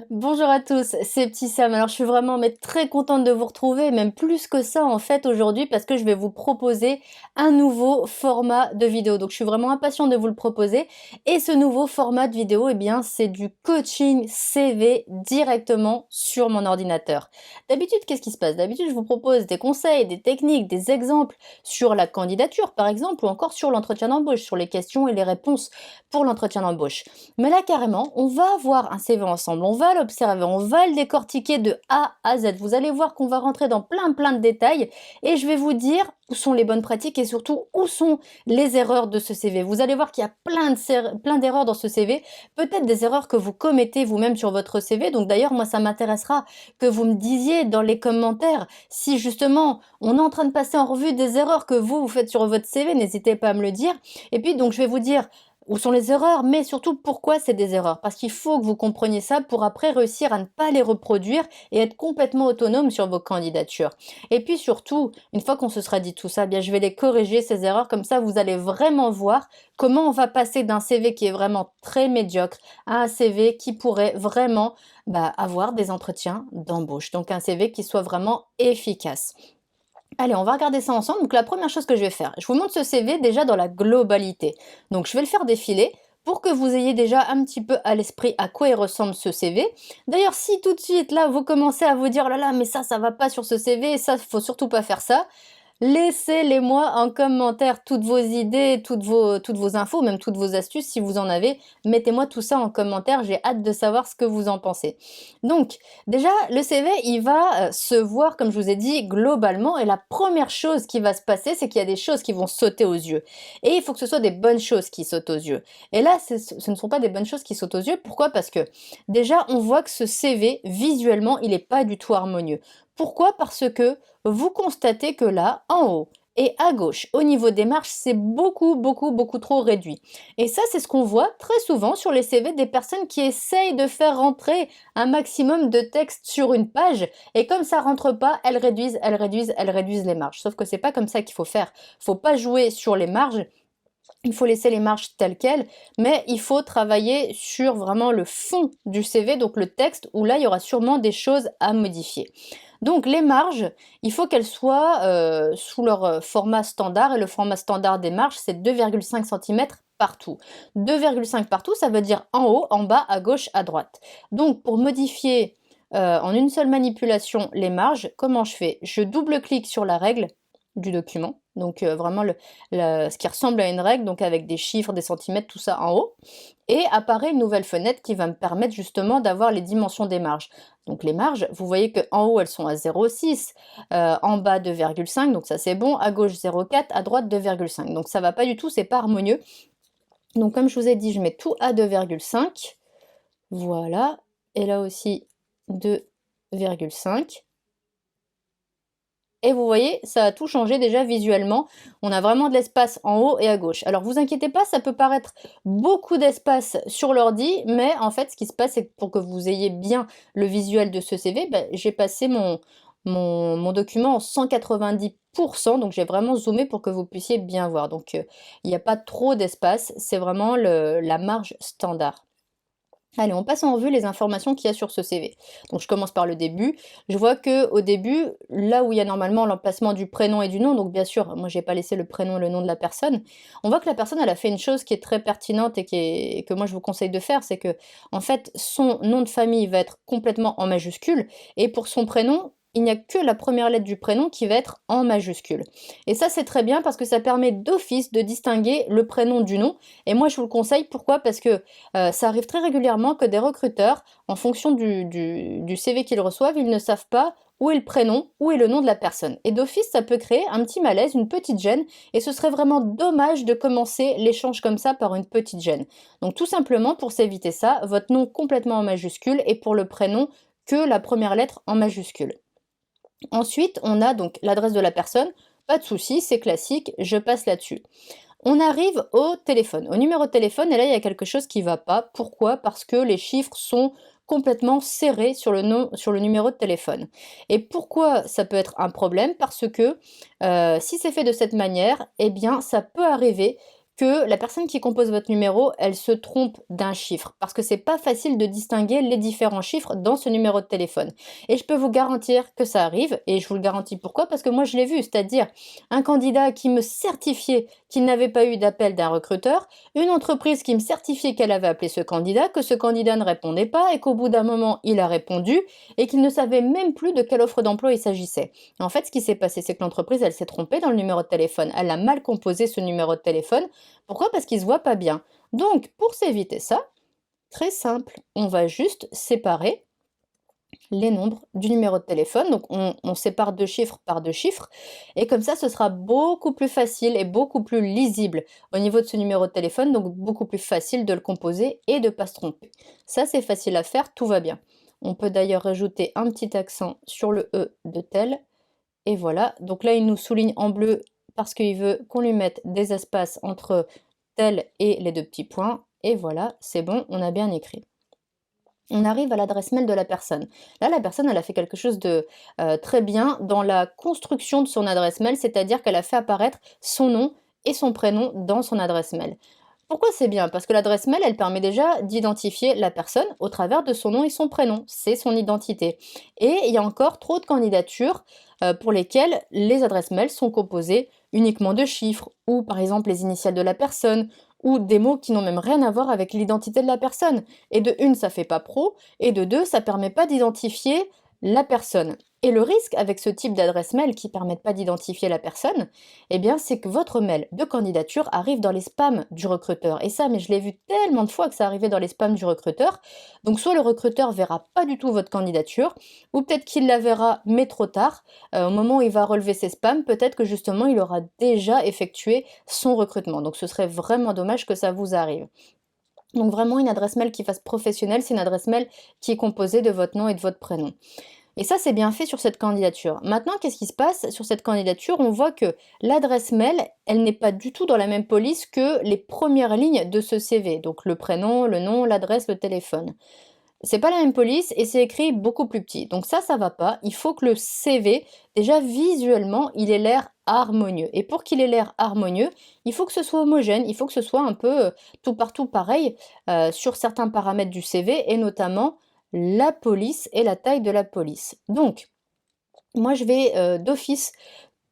Bonjour à tous, c'est Petit Sam. Alors je suis vraiment très contente de vous retrouver, même plus que ça en fait aujourd'hui parce que je vais vous proposer un nouveau format de vidéo. Donc je suis vraiment impatiente de vous le proposer et ce nouveau format de vidéo, eh bien c'est du coaching CV directement sur mon ordinateur. D'habitude, qu'est-ce qui se passe? D'habitude, je vous propose des conseils, des techniques, des exemples sur la candidature par exemple ou encore sur l'entretien d'embauche, sur les questions et les réponses pour l'entretien d'embauche. Mais là, carrément, on va avoir un CV ensemble, on va l'observer, on va le décortiquer de A à Z. Vous allez voir qu'on va rentrer dans plein de détails et je vais vous dire où sont les bonnes pratiques et surtout où sont les erreurs de ce CV. Vous allez voir qu'il y a plein d'erreurs dans ce CV, peut-être des erreurs que vous commettez vous-même sur votre CV. Donc d'ailleurs, moi, ça m'intéressera que vous me disiez dans les commentaires si justement on est en train de passer en revue des erreurs que vous faites sur votre CV, n'hésitez pas à me le dire. Et puis donc je vais vous dire où sont les erreurs, mais surtout pourquoi c'est des erreurs. Parce qu'il faut que vous compreniez ça pour après réussir à ne pas les reproduire et être complètement autonome sur vos candidatures. Et puis surtout, une fois qu'on se sera dit tout ça, bien je vais les corriger, ces erreurs, comme ça vous allez vraiment voir comment on va passer d'un CV qui est vraiment très médiocre à un CV qui pourrait vraiment avoir des entretiens d'embauche. Donc un CV qui soit vraiment efficace. Allez, on va regarder ça ensemble. Donc la première chose que je vais faire, je vous montre ce CV déjà dans la globalité. Donc je vais le faire défiler pour que vous ayez déjà un petit peu à l'esprit à quoi il ressemble ce CV. D'ailleurs, si tout de suite là vous commencez à vous dire oh là là, mais ça va pas sur ce CV, ça faut surtout pas faire ça. Laissez-les-moi en commentaire toutes vos idées, toutes vos infos, même toutes vos astuces si vous en avez. Mettez-moi tout ça en commentaire, j'ai hâte de savoir ce que vous en pensez. Donc, déjà, le CV, il va se voir, comme je vous ai dit, globalement. Et la première chose qui va se passer, c'est qu'il y a des choses qui vont sauter aux yeux. Et il faut que ce soit des bonnes choses qui sautent aux yeux. Et là, ce ne sont pas des bonnes choses qui sautent aux yeux. Pourquoi? Parce que déjà, on voit que ce CV, visuellement, il n'est pas du tout harmonieux. Pourquoi? Parce que vous constatez que là, en haut et à gauche, au niveau des marches, c'est beaucoup trop réduit. Et ça, c'est ce qu'on voit très souvent sur les CV des personnes qui essayent de faire rentrer un maximum de texte sur une page. Et comme ça rentre pas, elles réduisent les marges. Sauf que c'est pas comme ça qu'il faut faire. Faut pas jouer sur les marges. Il faut laisser les marges telles quelles, mais il faut travailler sur vraiment le fond du CV, donc le texte, où là, il y aura sûrement des choses à modifier. Donc les marges, il faut qu'elles soient sous leur format standard, et le format standard des marges, c'est 2,5 cm partout. 2,5 partout, ça veut dire en haut, en bas, à gauche, à droite. Donc pour modifier en une seule manipulation les marges, comment je fais? Je double-clique sur la règle du document, donc vraiment ce qui ressemble à une règle, donc avec des chiffres, des centimètres, tout ça en haut, et apparaît une nouvelle fenêtre qui va me permettre justement d'avoir les dimensions des marges. Donc les marges, vous voyez qu'en haut elles sont à 0,6, en bas 2,5, donc ça c'est bon, à gauche 0,4, à droite 2,5, donc ça va pas du tout, c'est pas harmonieux. Donc comme je vous ai dit, je mets tout à 2,5, voilà, et là aussi 2,5. Et vous voyez, ça a tout changé déjà visuellement. On a vraiment de l'espace en haut et à gauche. Alors vous inquiétez pas, ça peut paraître beaucoup d'espace sur l'ordi, mais en fait ce qui se passe c'est que pour que vous ayez bien le visuel de ce CV, j'ai passé mon document en 190%, donc j'ai vraiment zoomé pour que vous puissiez bien voir. Donc il n'y a pas trop d'espace, c'est vraiment la marge standard. Allez, on passe en revue les informations qu'il y a sur ce CV. Donc je commence par le début. Je vois que au début, là où il y a normalement l'emplacement du prénom et du nom, donc bien sûr, moi j'ai pas laissé le prénom et le nom de la personne, on voit que la personne elle a fait une chose qui est très pertinente et que moi je vous conseille de faire, c'est que en fait son nom de famille va être complètement en majuscule et pour son prénom, il n'y a que la première lettre du prénom qui va être en majuscule. Et ça c'est très bien parce que ça permet d'office de distinguer le prénom du nom. Et moi je vous le conseille, pourquoi? Parce que ça arrive très régulièrement que des recruteurs, en fonction du CV qu'ils reçoivent, ils ne savent pas où est le prénom, où est le nom de la personne. Et d'office, ça peut créer un petit malaise, une petite gêne, et ce serait vraiment dommage de commencer l'échange comme ça par une petite gêne. Donc tout simplement, pour s'éviter ça, votre nom complètement en majuscule et pour le prénom, que la première lettre en majuscule. Ensuite, on a donc l'adresse de la personne, pas de souci, c'est classique, je passe là-dessus. On arrive au téléphone, au numéro de téléphone, et là il y a quelque chose qui ne va pas. Pourquoi? Parce que les chiffres sont complètement serrés sur sur le numéro de téléphone. Et pourquoi ça peut être un problème? Parce que si c'est fait de cette manière, eh bien ça peut arriver que la personne qui compose votre numéro, elle se trompe d'un chiffre, parce que c'est pas facile de distinguer les différents chiffres dans ce numéro de téléphone. Et je peux vous garantir que ça arrive, et je vous le garantis pourquoi, parce que moi je l'ai vu, c'est-à-dire un candidat qui me certifiait qu'il n'avait pas eu d'appel d'un recruteur, une entreprise qui me certifiait qu'elle avait appelé ce candidat, que ce candidat ne répondait pas, et qu'au bout d'un moment il a répondu, et qu'il ne savait même plus de quelle offre d'emploi il s'agissait. En fait, ce qui s'est passé, c'est que l'entreprise, elle s'est trompée dans le numéro de téléphone, elle a mal composé ce numéro de téléphone. Pourquoi? Parce qu'ils se voient pas bien. Donc, pour s'éviter ça, très simple, on va juste séparer les nombres du numéro de téléphone. Donc, on sépare 2 chiffres par 2 chiffres. Et comme ça, ce sera beaucoup plus facile et beaucoup plus lisible au niveau de ce numéro de téléphone. Donc, beaucoup plus facile de le composer et de ne pas se tromper. Ça, c'est facile à faire, tout va bien. On peut d'ailleurs rajouter un petit accent sur le E de tel. Et voilà. Donc là, il nous souligne en bleu parce qu'il veut qu'on lui mette des espaces entre tel et les 2 petits points. Et voilà, c'est bon, on a bien écrit. On arrive à l'adresse mail de la personne. Là, la personne, elle a fait quelque chose de très bien dans la construction de son adresse mail, c'est-à-dire qu'elle a fait apparaître son nom et son prénom dans son adresse mail. Pourquoi c'est bien? Parce que l'adresse mail, elle permet déjà d'identifier la personne au travers de son nom et son prénom. C'est son identité. Et il y a encore trop de candidatures pour lesquelles les adresses mail sont composées uniquement de chiffres, ou par exemple les initiales de la personne, ou des mots qui n'ont même rien à voir avec l'identité de la personne. Et de une, ça fait pas pro, et de deux, ça permet pas d'identifier la personne. Et le risque avec ce type d'adresse mail qui ne permettent pas d'identifier la personne, eh bien, c'est que votre mail de candidature arrive dans les spams du recruteur. Et ça, mais je l'ai vu tellement de fois que ça arrivait dans les spams du recruteur. Donc, soit le recruteur verra pas du tout votre candidature, ou peut-être qu'il la verra, mais trop tard. Au moment où il va relever ses spams, peut-être que justement, il aura déjà effectué son recrutement. Donc, ce serait vraiment dommage que ça vous arrive. Donc, vraiment, une adresse mail qui fasse professionnelle, c'est une adresse mail qui est composée de votre nom et de votre prénom. Et ça, c'est bien fait sur cette candidature. Maintenant, qu'est-ce qui se passe sur cette candidature? On voit que l'adresse mail, elle n'est pas du tout dans la même police que les premières lignes de ce CV. Donc le prénom, le nom, l'adresse, le téléphone. C'est pas la même police et c'est écrit beaucoup plus petit. Donc ça va pas. Il faut que le CV, déjà visuellement, il ait l'air harmonieux. Et pour qu'il ait l'air harmonieux, il faut que ce soit homogène, il faut que ce soit un peu tout partout pareil sur certains paramètres du CV et notamment la police et la taille de la police. Donc, moi je vais d'office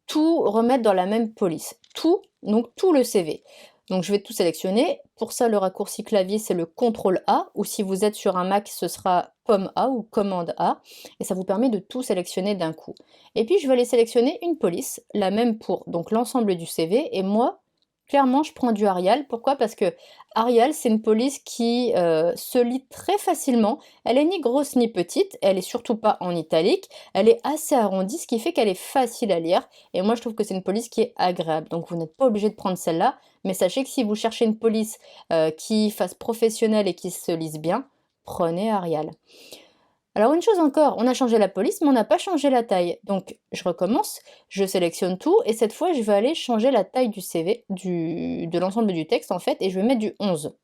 tout remettre dans la même police. Tout, donc tout le CV. Donc je vais tout sélectionner. Pour ça, le raccourci clavier, c'est le CTRL A, ou si vous êtes sur un Mac, ce sera Pomme A ou Commande A, et ça vous permet de tout sélectionner d'un coup. Et puis je vais aller sélectionner une police, la même pour donc l'ensemble du CV, et moi, clairement, je prends du Arial. Pourquoi? Parce que Arial, c'est une police qui se lit très facilement. Elle est ni grosse ni petite, elle est surtout pas en italique, elle est assez arrondie, ce qui fait qu'elle est facile à lire. Et moi, je trouve que c'est une police qui est agréable. Donc, vous n'êtes pas obligé de prendre celle-là, mais sachez que si vous cherchez une police qui fasse professionnelle et qui se lise bien, prenez Arial. Alors une chose encore, on a changé la police, mais on n'a pas changé la taille. Donc je recommence, je sélectionne tout, et cette fois je vais aller changer la taille du CV, de l'ensemble du texte en fait, et je vais mettre du 11.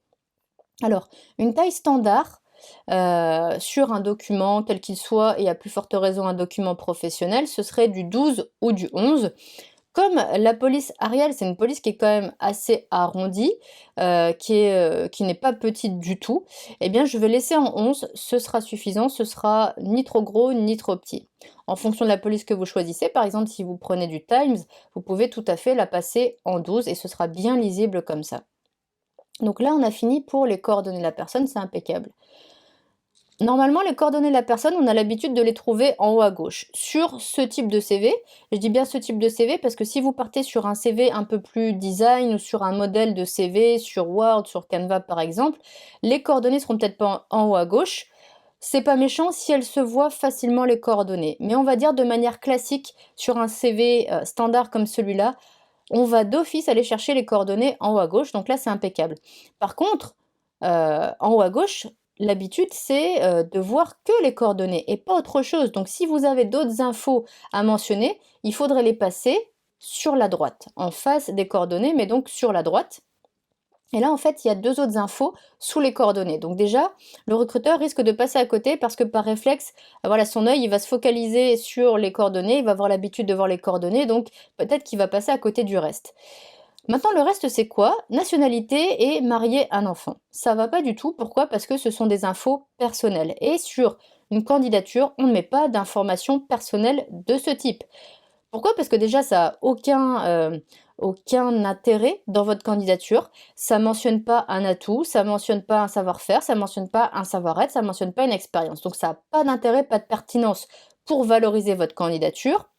Alors, une taille standard sur un document quel qu'il soit, et à plus forte raison un document professionnel, ce serait du 12 ou du 11. Comme la police Arial, c'est une police qui est quand même assez arrondie, qui n'est pas petite du tout, eh bien je vais laisser en 11, ce sera suffisant, ce sera ni trop gros ni trop petit. En fonction de la police que vous choisissez, par exemple si vous prenez du Times, vous pouvez tout à fait la passer en 12 et ce sera bien lisible comme ça. Donc là on a fini pour les coordonnées de la personne, c'est impeccable. Normalement, les coordonnées de la personne, on a l'habitude de les trouver en haut à gauche. Sur ce type de CV, je dis bien ce type de CV parce que si vous partez sur un CV un peu plus design ou sur un modèle de CV, sur Word, sur Canva par exemple, les coordonnées seront peut-être pas en haut à gauche. C'est pas méchant si elles se voient facilement les coordonnées. Mais on va dire de manière classique, sur un CV standard comme celui-là, on va d'office aller chercher les coordonnées en haut à gauche. Donc là, c'est impeccable. Par contre, en haut à gauche, l'habitude, c'est de voir que les coordonnées et pas autre chose. Donc si vous avez d'autres infos à mentionner, il faudrait les passer sur la droite, en face des coordonnées, mais donc sur la droite. Et là, en fait, il y a deux autres infos sous les coordonnées. Donc déjà, le recruteur risque de passer à côté parce que par réflexe, voilà, son œil, il va se focaliser sur les coordonnées, il va avoir l'habitude de voir les coordonnées, donc peut-être qu'il va passer à côté du reste. Maintenant, le reste, c'est quoi? Nationalité et marié un enfant. Ça va pas du tout. Pourquoi? Parce que ce sont des infos personnelles. Et sur une candidature, on ne met pas d'informations personnelles de ce type. Pourquoi? Parce que déjà, ça a aucun intérêt dans votre candidature. Ça mentionne pas un atout, ça mentionne pas un savoir-faire, ça mentionne pas un savoir-être, ça mentionne pas une expérience. Donc ça a pas d'intérêt, pas de pertinence pour valoriser votre candidature.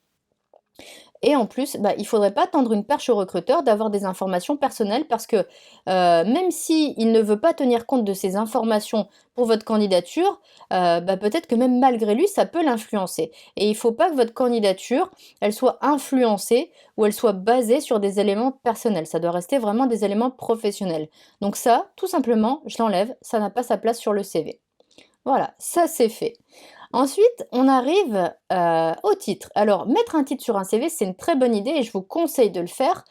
Et en plus, bah, il faudrait pas tendre une perche au recruteur d'avoir des informations personnelles parce que, même s'il ne veut pas tenir compte de ces informations pour votre candidature, bah, peut-être que même malgré lui, ça peut l'influencer. Et il faut pas que votre candidature, elle soit influencée ou elle soit basée sur des éléments personnels. Ça doit rester vraiment des éléments professionnels. Donc ça, tout simplement, je l'enlève, ça n'a pas sa place sur le CV. Voilà, ça c'est fait. Ensuite, on arrive, au titre. Alors, mettre un titre sur un CV, c'est une très bonne idée et je vous conseille de le faire.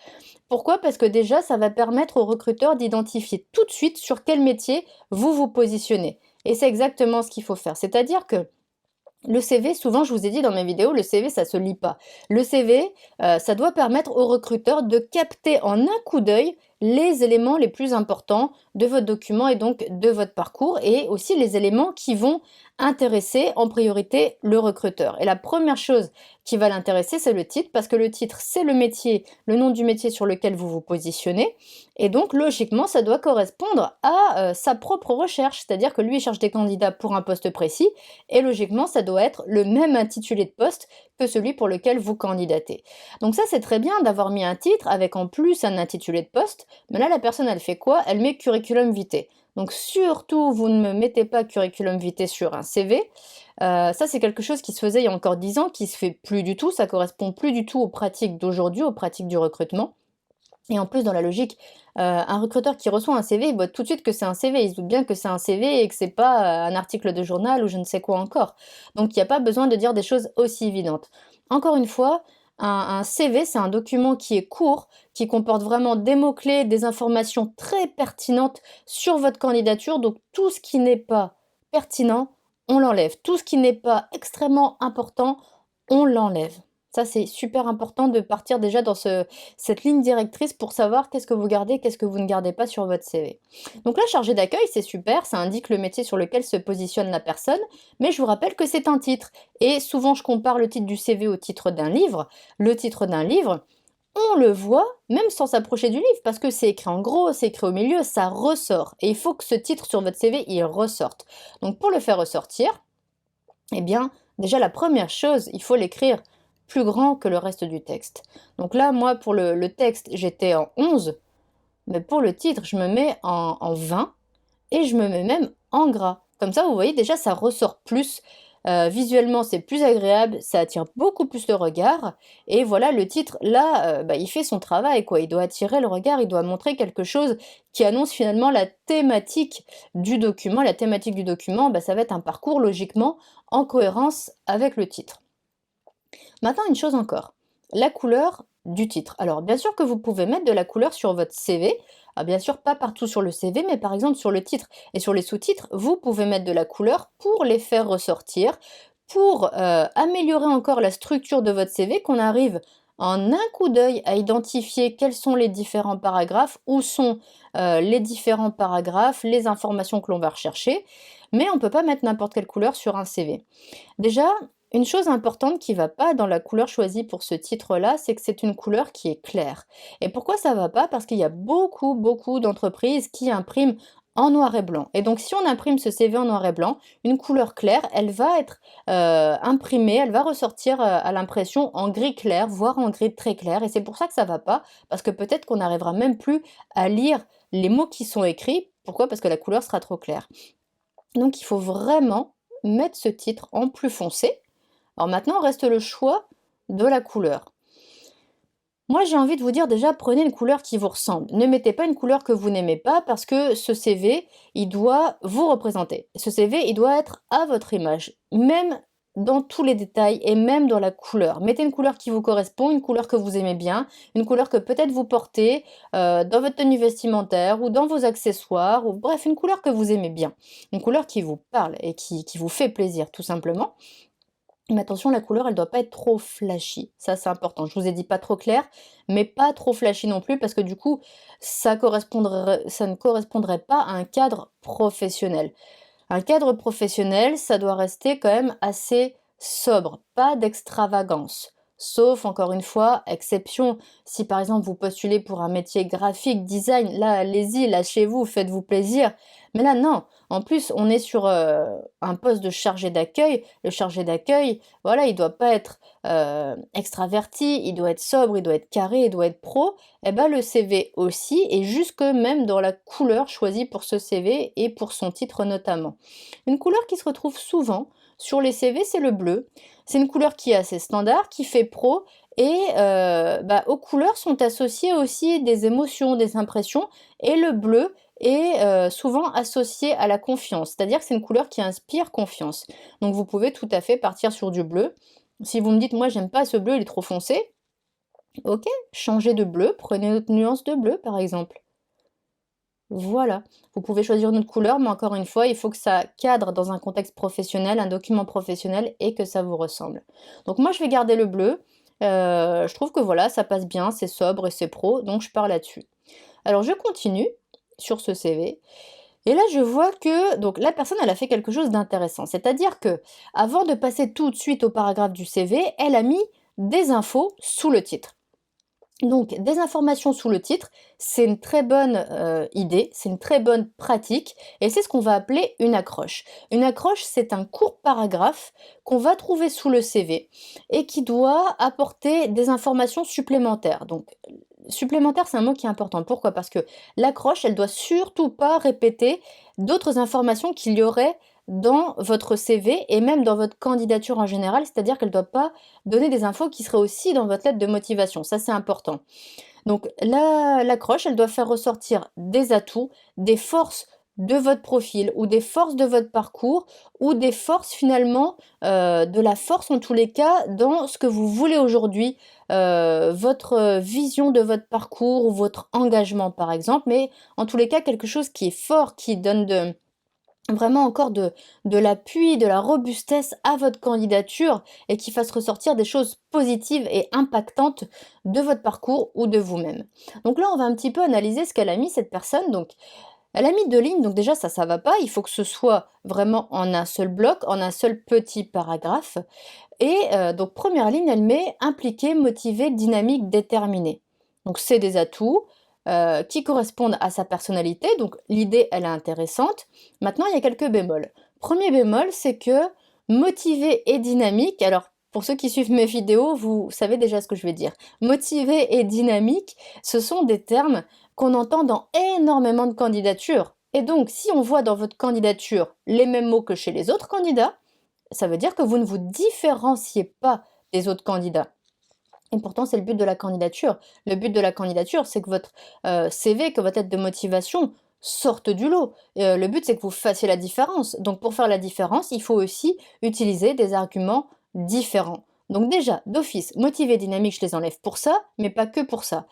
Pourquoi? Parce que déjà, ça va permettre aux recruteurs d'identifier tout de suite sur quel métier vous vous positionnez et c'est exactement ce qu'il faut faire. C'est-à-dire que le CV, souvent, je vous ai dit dans mes vidéos, le CV, ça se lit pas. Le CV, ça doit permettre aux recruteurs de capter en un coup d'œil les éléments les plus importants de votre document et donc de votre parcours et aussi les éléments qui vont intéresser en priorité le recruteur. Et la première chose qui va l'intéresser, c'est le titre parce que le titre, c'est le métier, le nom du métier sur lequel vous vous positionnez et donc logiquement, ça doit correspondre à, sa propre recherche. C'est-à-dire que lui, il cherche des candidats pour un poste précis et logiquement, ça doit être le même intitulé de poste que celui pour lequel vous candidatez. Donc ça, c'est très bien d'avoir mis un titre avec en plus un intitulé de poste, mais là, la personne, elle fait quoi? Elle met curriculum vitae. Donc surtout, vous ne me mettez pas curriculum vitae sur un CV. Ça, c'est quelque chose qui se faisait il y a encore 10 ans, qui se fait plus du tout. Ça correspond plus du tout aux pratiques d'aujourd'hui, aux pratiques du recrutement. Et en plus, dans la logique, un recruteur qui reçoit un CV, il voit tout de suite que c'est un CV. Il se doute bien que c'est un CV et que c'est pas, un article de journal ou je ne sais quoi encore. Donc il n'y a pas besoin de dire des choses aussi évidentes. Encore une fois, un CV, c'est un document qui est court, qui comporte vraiment des mots-clés, des informations très pertinentes sur votre candidature. Donc tout ce qui n'est pas pertinent, on l'enlève. Tout ce qui n'est pas extrêmement important, on l'enlève. Ça, c'est super important de partir déjà dans cette ligne directrice pour savoir qu'est-ce que vous gardez, qu'est-ce que vous ne gardez pas sur votre CV. Donc là, chargé d'accueil, c'est super, ça indique le métier sur lequel se positionne la personne, mais je vous rappelle que c'est un titre. Et souvent, je compare le titre du CV au titre d'un livre. Le titre d'un livre, on le voit même sans s'approcher du livre, parce que c'est écrit en gros, c'est écrit au milieu, ça ressort. Et il faut que ce titre sur votre CV, il ressorte. Donc pour le faire ressortir, eh bien, déjà la première chose, il faut l'écrire plus grand que le reste du texte. Donc là, moi, pour le texte, j'étais en 11, mais pour le titre, je me mets en 20 et je me mets même en gras. Comme ça, vous voyez, déjà, ça ressort plus. Visuellement, c'est plus agréable, ça attire beaucoup plus le regard. Et voilà, le titre, là, bah, il fait son travail, quoi. Il doit attirer le regard, il doit montrer quelque chose qui annonce finalement la thématique du document. La thématique du document, bah, ça va être un parcours, logiquement, en cohérence avec le titre. Maintenant, une chose encore, la couleur du titre. Alors, bien sûr que vous pouvez mettre de la couleur sur votre CV. Ah, bien sûr, pas partout sur le CV, mais par exemple sur le titre et sur les sous-titres, vous pouvez mettre de la couleur pour les faire ressortir, pour améliorer encore la structure de votre CV, qu'on arrive en un coup d'œil à identifier quels sont les différents paragraphes, où sont les différents paragraphes, les informations que l'on va rechercher, mais on ne peut pas mettre n'importe quelle couleur sur un CV. Déjà, une chose importante qui va pas dans la couleur choisie pour ce titre-là, c'est que c'est une couleur qui est claire. Et pourquoi ça va pas? Parce qu'il y a beaucoup d'entreprises qui impriment en noir et blanc. Et donc, si on imprime ce CV en noir et blanc, une couleur claire, elle va être imprimée, elle va ressortir à l'impression en gris clair, voire en gris très clair. Et c'est pour ça que ça va pas, parce que peut-être qu'on n'arrivera même plus à lire les mots qui sont écrits. Pourquoi? Parce que la couleur sera trop claire. Donc, il faut vraiment mettre ce titre en plus foncé. Alors maintenant, reste le choix de la couleur. Moi, j'ai envie de vous dire déjà, prenez une couleur qui vous ressemble. Ne mettez pas une couleur que vous n'aimez pas parce que ce CV, il doit vous représenter. Ce CV, il doit être à votre image, même dans tous les détails et même dans la couleur. Mettez une couleur qui vous correspond, une couleur que vous aimez bien, une couleur que peut-être vous portez dans votre tenue vestimentaire ou dans vos accessoires, ou bref, une couleur que vous aimez bien. Une couleur qui vous parle et qui vous fait plaisir, tout simplement. Mais attention, la couleur, elle doit pas être trop flashy. Ça, c'est important. Je vous ai dit pas trop clair, mais pas trop flashy non plus, parce que du coup, ça ne correspondrait pas à un cadre professionnel. Un cadre professionnel, ça doit rester quand même assez sobre, pas d'extravagance. Sauf, encore une fois, exception, si par exemple vous postulez pour un métier graphique, design, là, allez-y, lâchez-vous, faites-vous plaisir. Mais là, non. En plus, on est sur un poste de chargé d'accueil. Le chargé d'accueil, voilà, il doit pas être extraverti, il doit être sobre, il doit être carré, il doit être pro. Eh ben, le CV aussi, et jusque même dans la couleur choisie pour ce CV et pour son titre notamment. Une couleur qui se retrouve souvent sur les CV, c'est le bleu. C'est une couleur qui est assez standard, qui fait pro, et bah, aux couleurs sont associées aussi des émotions, des impressions, et le bleu est souvent associé à la confiance, c'est-à-dire que c'est une couleur qui inspire confiance. Donc vous pouvez tout à fait partir sur du bleu. Si vous me dites, moi j'aime pas ce bleu, il est trop foncé, ok, changez de bleu, prenez une autre nuance de bleu par exemple. Voilà, vous pouvez choisir une autre couleur, mais encore une fois, il faut que ça cadre dans un contexte professionnel, un document professionnel et que ça vous ressemble. Donc moi, je vais garder le bleu. Je trouve que voilà, ça passe bien, c'est sobre et c'est pro, donc je pars là-dessus. Alors je continue sur ce CV et là je vois que donc la personne elle a fait quelque chose d'intéressant, c'est-à-dire que avant de passer tout de suite au paragraphe du CV, elle a mis des infos sous le titre. Donc, des informations sous le titre, c'est une très bonne idée, c'est une très bonne pratique, et c'est ce qu'on va appeler une accroche. Une accroche, c'est un court paragraphe qu'on va trouver sous le CV et qui doit apporter des informations supplémentaires. Donc, supplémentaire, c'est un mot qui est important. Pourquoi? Parce que l'accroche, elle doit surtout pas répéter d'autres informations qu'il y aurait dans votre CV et même dans votre candidature en général, c'est-à-dire qu'elle ne doit pas donner des infos qui seraient aussi dans votre lettre de motivation. Ça, c'est important. Donc, l'accroche, elle doit faire ressortir des atouts, des forces de votre profil ou des forces de votre parcours ou des forces finalement, de la force en tous les cas dans ce que vous voulez aujourd'hui, votre vision de votre parcours ou votre engagement par exemple, mais en tous les cas quelque chose qui est fort, qui donne vraiment encore de l'appui, de la robustesse à votre candidature et qui fasse ressortir des choses positives et impactantes de votre parcours ou de vous-même. Donc là, on va un petit peu analyser ce qu'elle a mis cette personne. Donc, elle a mis 2 lignes, donc déjà ça va pas. Il faut que ce soit vraiment en un seul bloc, en un seul petit paragraphe. Et donc première ligne, elle met impliqué, motivé, dynamique, déterminé. Donc c'est des atouts qui correspondent à sa personnalité. Donc l'idée, elle est intéressante. Maintenant, il y a quelques bémols. Premier bémol, c'est que motivé et dynamique, alors pour ceux qui suivent mes vidéos, vous savez déjà ce que je vais dire. Motivé et dynamique, ce sont des termes qu'on entend dans énormément de candidatures. Et donc, si on voit dans votre candidature les mêmes mots que chez les autres candidats, ça veut dire que vous ne vous différenciez pas des autres candidats. Et pourtant, c'est le but de la candidature. Le but de la candidature, c'est que votre CV, que votre lettre de motivation sorte du lot. Le but, c'est que vous fassiez la différence. Donc, pour faire la différence, il faut aussi utiliser des arguments différents. Donc déjà, d'office, motivé, dynamique, je les enlève pour ça, mais pas que pour ça.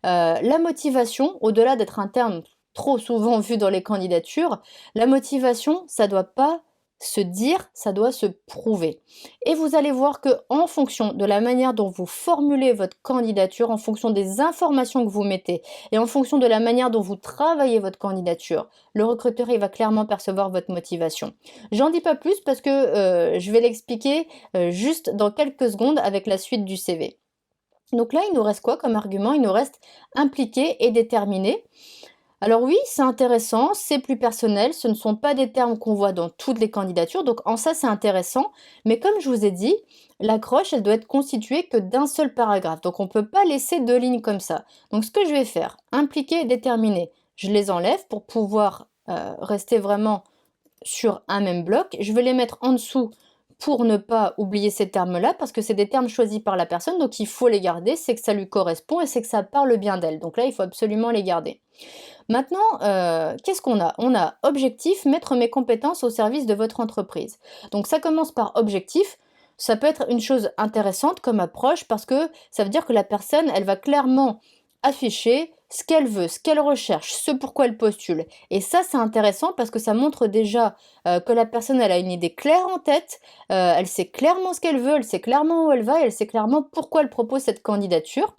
La motivation, au-delà d'être un terme trop souvent vu dans les candidatures, la motivation, ça doit pas se dire, ça doit se prouver. Et vous allez voir que en fonction de la manière dont vous formulez votre candidature, en fonction des informations que vous mettez et en fonction de la manière dont vous travaillez votre candidature, le recruteur il va clairement percevoir votre motivation. J'en dis pas plus parce que je vais l'expliquer juste dans quelques secondes avec la suite du CV. Donc là, il nous reste quoi comme argument? Il nous reste impliqué et déterminé. Alors oui, c'est intéressant, c'est plus personnel, ce ne sont pas des termes qu'on voit dans toutes les candidatures, donc en ça c'est intéressant, mais comme je vous ai dit, l'accroche elle doit être constituée que d'un seul paragraphe, donc on ne peut pas laisser 2 lignes comme ça. Donc ce que je vais faire, impliqué et déterminé, je les enlève pour pouvoir rester vraiment sur un même bloc, je vais les mettre en dessous pour ne pas oublier ces termes-là, parce que c'est des termes choisis par la personne, donc il faut les garder, c'est que ça lui correspond et c'est que ça parle bien d'elle, donc là il faut absolument les garder. Maintenant, qu'est-ce qu'on a? On a objectif, mettre mes compétences au service de votre entreprise. Donc ça commence par objectif. Ça peut être une chose intéressante comme approche parce que ça veut dire que la personne, elle va clairement afficher ce qu'elle veut, ce qu'elle recherche, ce pourquoi elle postule. Et ça, c'est intéressant parce que ça montre déjà que la personne, elle a une idée claire en tête, elle sait clairement ce qu'elle veut, elle sait clairement où elle va, et elle sait clairement pourquoi elle propose cette candidature.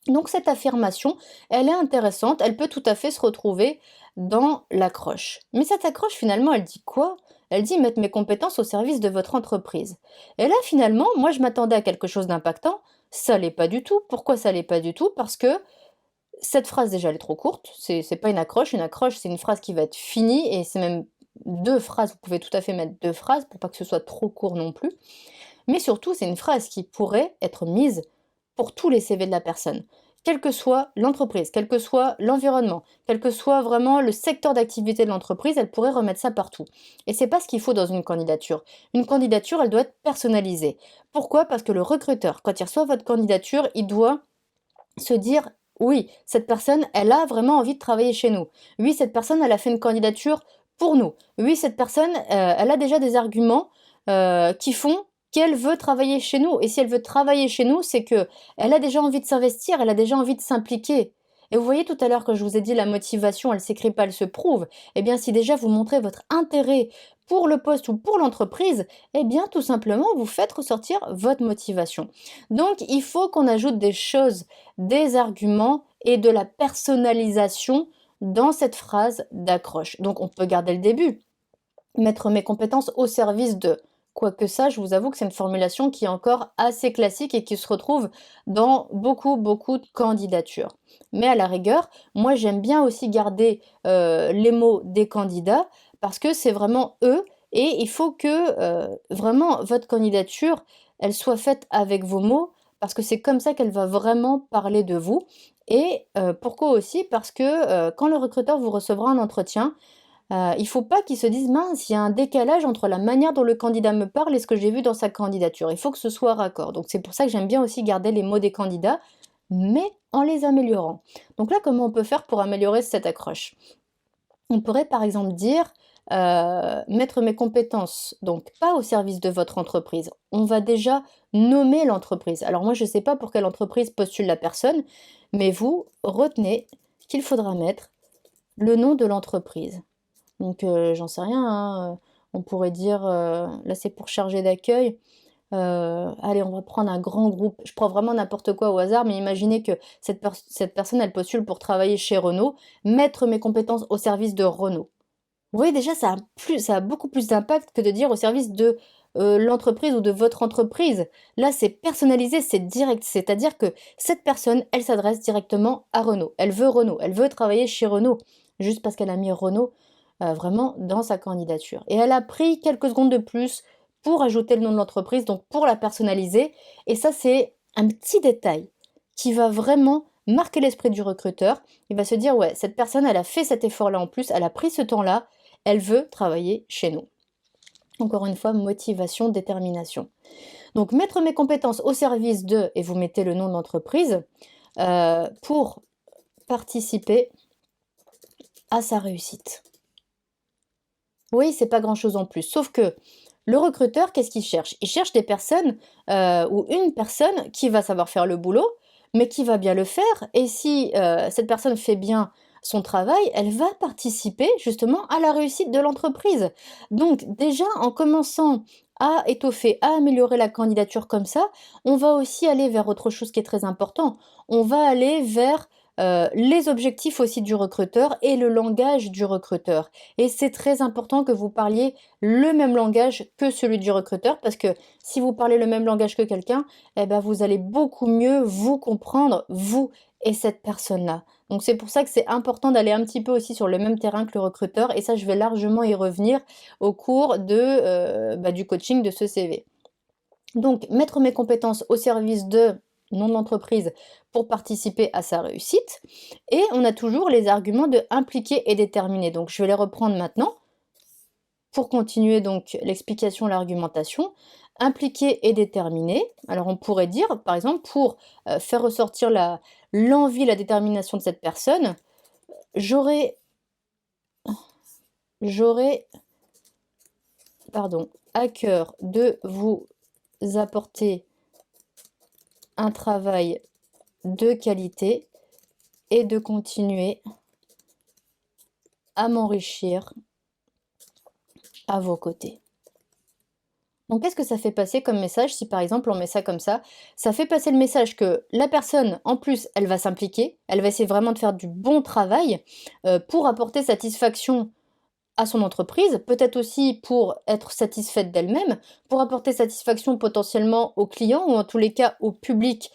Donc cette affirmation, elle est intéressante, elle peut tout à fait se retrouver dans l'accroche. Mais cette accroche, finalement, elle dit quoi? Elle dit mettre mes compétences au service de votre entreprise. Et là, finalement, moi, je m'attendais à quelque chose d'impactant. Ça l'est pas du tout. Pourquoi ça l'est pas du tout? Parce que cette phrase, déjà, elle est trop courte. C'est pas une accroche. Une accroche, c'est une phrase qui va être finie, et c'est même deux phrases. Vous pouvez tout à fait mettre deux phrases pour pas que ce soit trop court non plus. Mais surtout, c'est une phrase qui pourrait être mise pour tous les CV de la personne. Quelle que soit l'entreprise, quel que soit l'environnement, quel que soit vraiment le secteur d'activité de l'entreprise, elle pourrait remettre ça partout. Et c'est pas ce qu'il faut dans une candidature. Une candidature, elle doit être personnalisée. Pourquoi? Parce que le recruteur, quand il reçoit votre candidature, il doit se dire: oui, cette personne, elle a vraiment envie de travailler chez nous. Oui, cette personne, elle a fait une candidature pour nous. Oui, cette personne, elle a déjà des arguments qui font qu'elle veut travailler chez nous. Et si elle veut travailler chez nous, c'est que elle a déjà envie de s'investir, elle a déjà envie de s'impliquer. Et vous voyez tout à l'heure que je vous ai dit la motivation, elle s'écrit pas, elle se prouve. Eh bien, si déjà vous montrez votre intérêt pour le poste ou pour l'entreprise, eh bien, tout simplement, vous faites ressortir votre motivation. Donc, il faut qu'on ajoute des choses, des arguments et de la personnalisation dans cette phrase d'accroche. Donc, on peut garder le début, mettre mes compétences au service de. Quoique ça, je vous avoue que c'est une formulation qui est encore assez classique et qui se retrouve dans beaucoup, beaucoup de candidatures. Mais à la rigueur, moi j'aime bien aussi garder les mots des candidats parce que c'est vraiment eux, et il faut que vraiment votre candidature, elle soit faite avec vos mots, parce que c'est comme ça qu'elle va vraiment parler de vous. Et pourquoi aussi? Parce que quand le recruteur vous recevra en entretien, il faut pas qu'ils se disent: «Mince, il y a un décalage entre la manière dont le candidat me parle et ce que j'ai vu dans sa candidature». Il faut que ce soit raccord. Donc c'est pour ça que j'aime bien aussi garder les mots des candidats, mais en les améliorant. Donc là, comment on peut faire pour améliorer cette accroche? On pourrait par exemple dire, mettre mes compétences, donc pas au service de votre entreprise. On va déjà nommer l'entreprise. Alors moi, je ne sais pas pour quelle entreprise postule la personne, mais vous, retenez qu'il faudra mettre le nom de l'entreprise. Donc, j'en sais rien, hein, on pourrait dire, là c'est pour chargé d'accueil, allez, on va prendre un grand groupe. Je prends vraiment n'importe quoi au hasard, mais imaginez que cette personne, elle postule pour travailler chez Renault, mettre mes compétences au service de Renault. Vous voyez déjà, ça a beaucoup plus d'impact que de dire au service de, l'entreprise ou de votre entreprise. Là, c'est personnalisé, c'est direct. C'est-à-dire que cette personne, elle s'adresse directement à Renault. Elle veut travailler chez Renault, juste parce qu'elle a mis Renault, vraiment dans sa candidature. Et elle a pris quelques secondes de plus pour ajouter le nom de l'entreprise, donc pour la personnaliser. Et ça, c'est un petit détail qui va vraiment marquer l'esprit du recruteur. Il va se dire: «Ouais, cette personne, elle a fait cet effort-là en plus, elle a pris ce temps-là, elle veut travailler chez nous». Encore une fois, motivation, détermination. Donc mettre mes compétences au service de, et vous mettez le nom de l'entreprise, pour participer à sa réussite. Oui, c'est pas grand-chose en plus, sauf que le recruteur, qu'est-ce qu'il cherche? Il cherche des personnes, ou une personne qui va savoir faire le boulot, mais qui va bien le faire, et si, cette personne fait bien son travail, elle va participer justement à la réussite de l'entreprise. Donc déjà, en commençant à étoffer, à améliorer la candidature comme ça, on va aussi aller vers autre chose qui est très important. On va aller vers, les objectifs aussi du recruteur et le langage du recruteur. Et c'est très important que vous parliez le même langage que celui du recruteur, parce que si vous parlez le même langage que quelqu'un, eh ben, vous allez beaucoup mieux vous comprendre, vous et cette personne-là. Donc c'est pour ça que c'est important d'aller un petit peu aussi sur le même terrain que le recruteur, et ça je vais largement y revenir au cours du coaching de ce CV. Donc mettre mes compétences au service de nom d'entreprise pour participer à sa réussite, et on a toujours les arguments de impliquer et déterminer. Donc je vais les reprendre maintenant. Pour continuer donc l'explication, l'argumentation, impliquer et déterminer. Alors on pourrait dire, par exemple, pour faire ressortir l'envie, la détermination de cette personne, j'aurais, j'aurais, pardon, à cœur de vous apporter un travail de qualité et de continuer à m'enrichir à vos côtés. Donc, qu'est-ce que ça fait passer comme message si par exemple on met ça comme ça? Ça fait passer le message que la personne, en plus, elle va s'impliquer, elle va essayer vraiment de faire du bon travail pour apporter satisfaction à son entreprise, peut-être aussi pour être satisfaite d'elle-même, pour apporter satisfaction potentiellement aux clients ou en tous les cas au public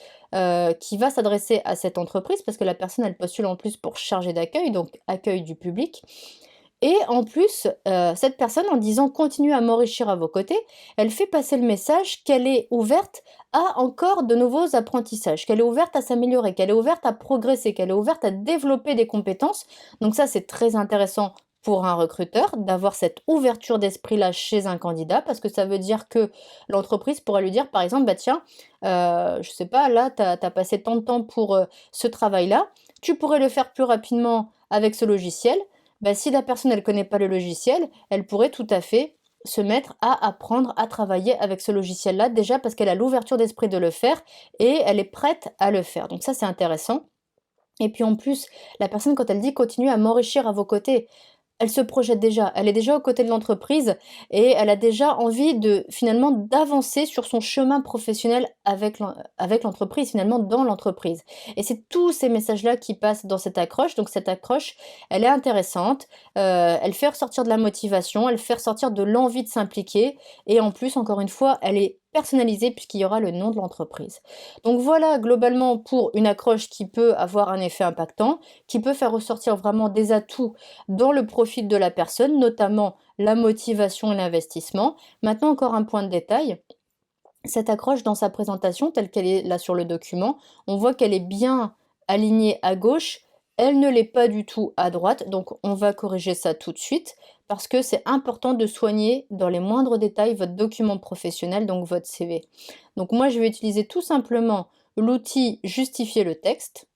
qui va s'adresser à cette entreprise, parce que la personne, elle postule en plus pour chargé d'accueil, donc accueil du public. Et en plus, cette personne, en disant: «Continuez à m'enrichir à vos côtés», elle fait passer le message qu'elle est ouverte à encore de nouveaux apprentissages, qu'elle est ouverte à s'améliorer, qu'elle est ouverte à progresser, qu'elle est ouverte à développer des compétences. Donc ça, c'est très intéressant pour un recruteur d'avoir cette ouverture d'esprit-là chez un candidat, parce que ça veut dire que l'entreprise pourrait lui dire, par exemple: «Bah tiens, je sais pas, là, tu as passé tant de temps pour, ce travail-là, tu pourrais le faire plus rapidement avec ce logiciel». Bah, si la personne elle connaît pas le logiciel, elle pourrait tout à fait se mettre à apprendre à travailler avec ce logiciel-là, déjà parce qu'elle a l'ouverture d'esprit de le faire et elle est prête à le faire. Donc ça, c'est intéressant. Et puis en plus, la personne, quand elle dit: «Continuez à m'enrichir à vos côtés», elle se projette déjà, elle est déjà aux côtés de l'entreprise et elle a déjà envie de finalement d'avancer sur son chemin professionnel avec l'entreprise, finalement dans l'entreprise. Et c'est tous ces messages-là qui passent dans cette accroche. Donc cette accroche, elle est intéressante, elle fait ressortir de la motivation, elle fait ressortir de l'envie de s'impliquer et en plus, encore une fois, elle est personnalisée puisqu'il y aura le nom de l'entreprise. Donc voilà globalement pour une accroche qui peut avoir un effet impactant, qui peut faire ressortir vraiment des atouts dans le profil de la personne, notamment la motivation et l'investissement. Maintenant, encore un point de détail. Cette accroche dans sa présentation, telle qu'elle est là sur le document, on voit qu'elle est bien alignée à gauche, elle ne l'est pas du tout à droite, donc on va corriger ça tout de suite, parce que c'est important de soigner dans les moindres détails votre document professionnel, donc votre CV. Donc moi, je vais utiliser tout simplement l'outil justifier le texte.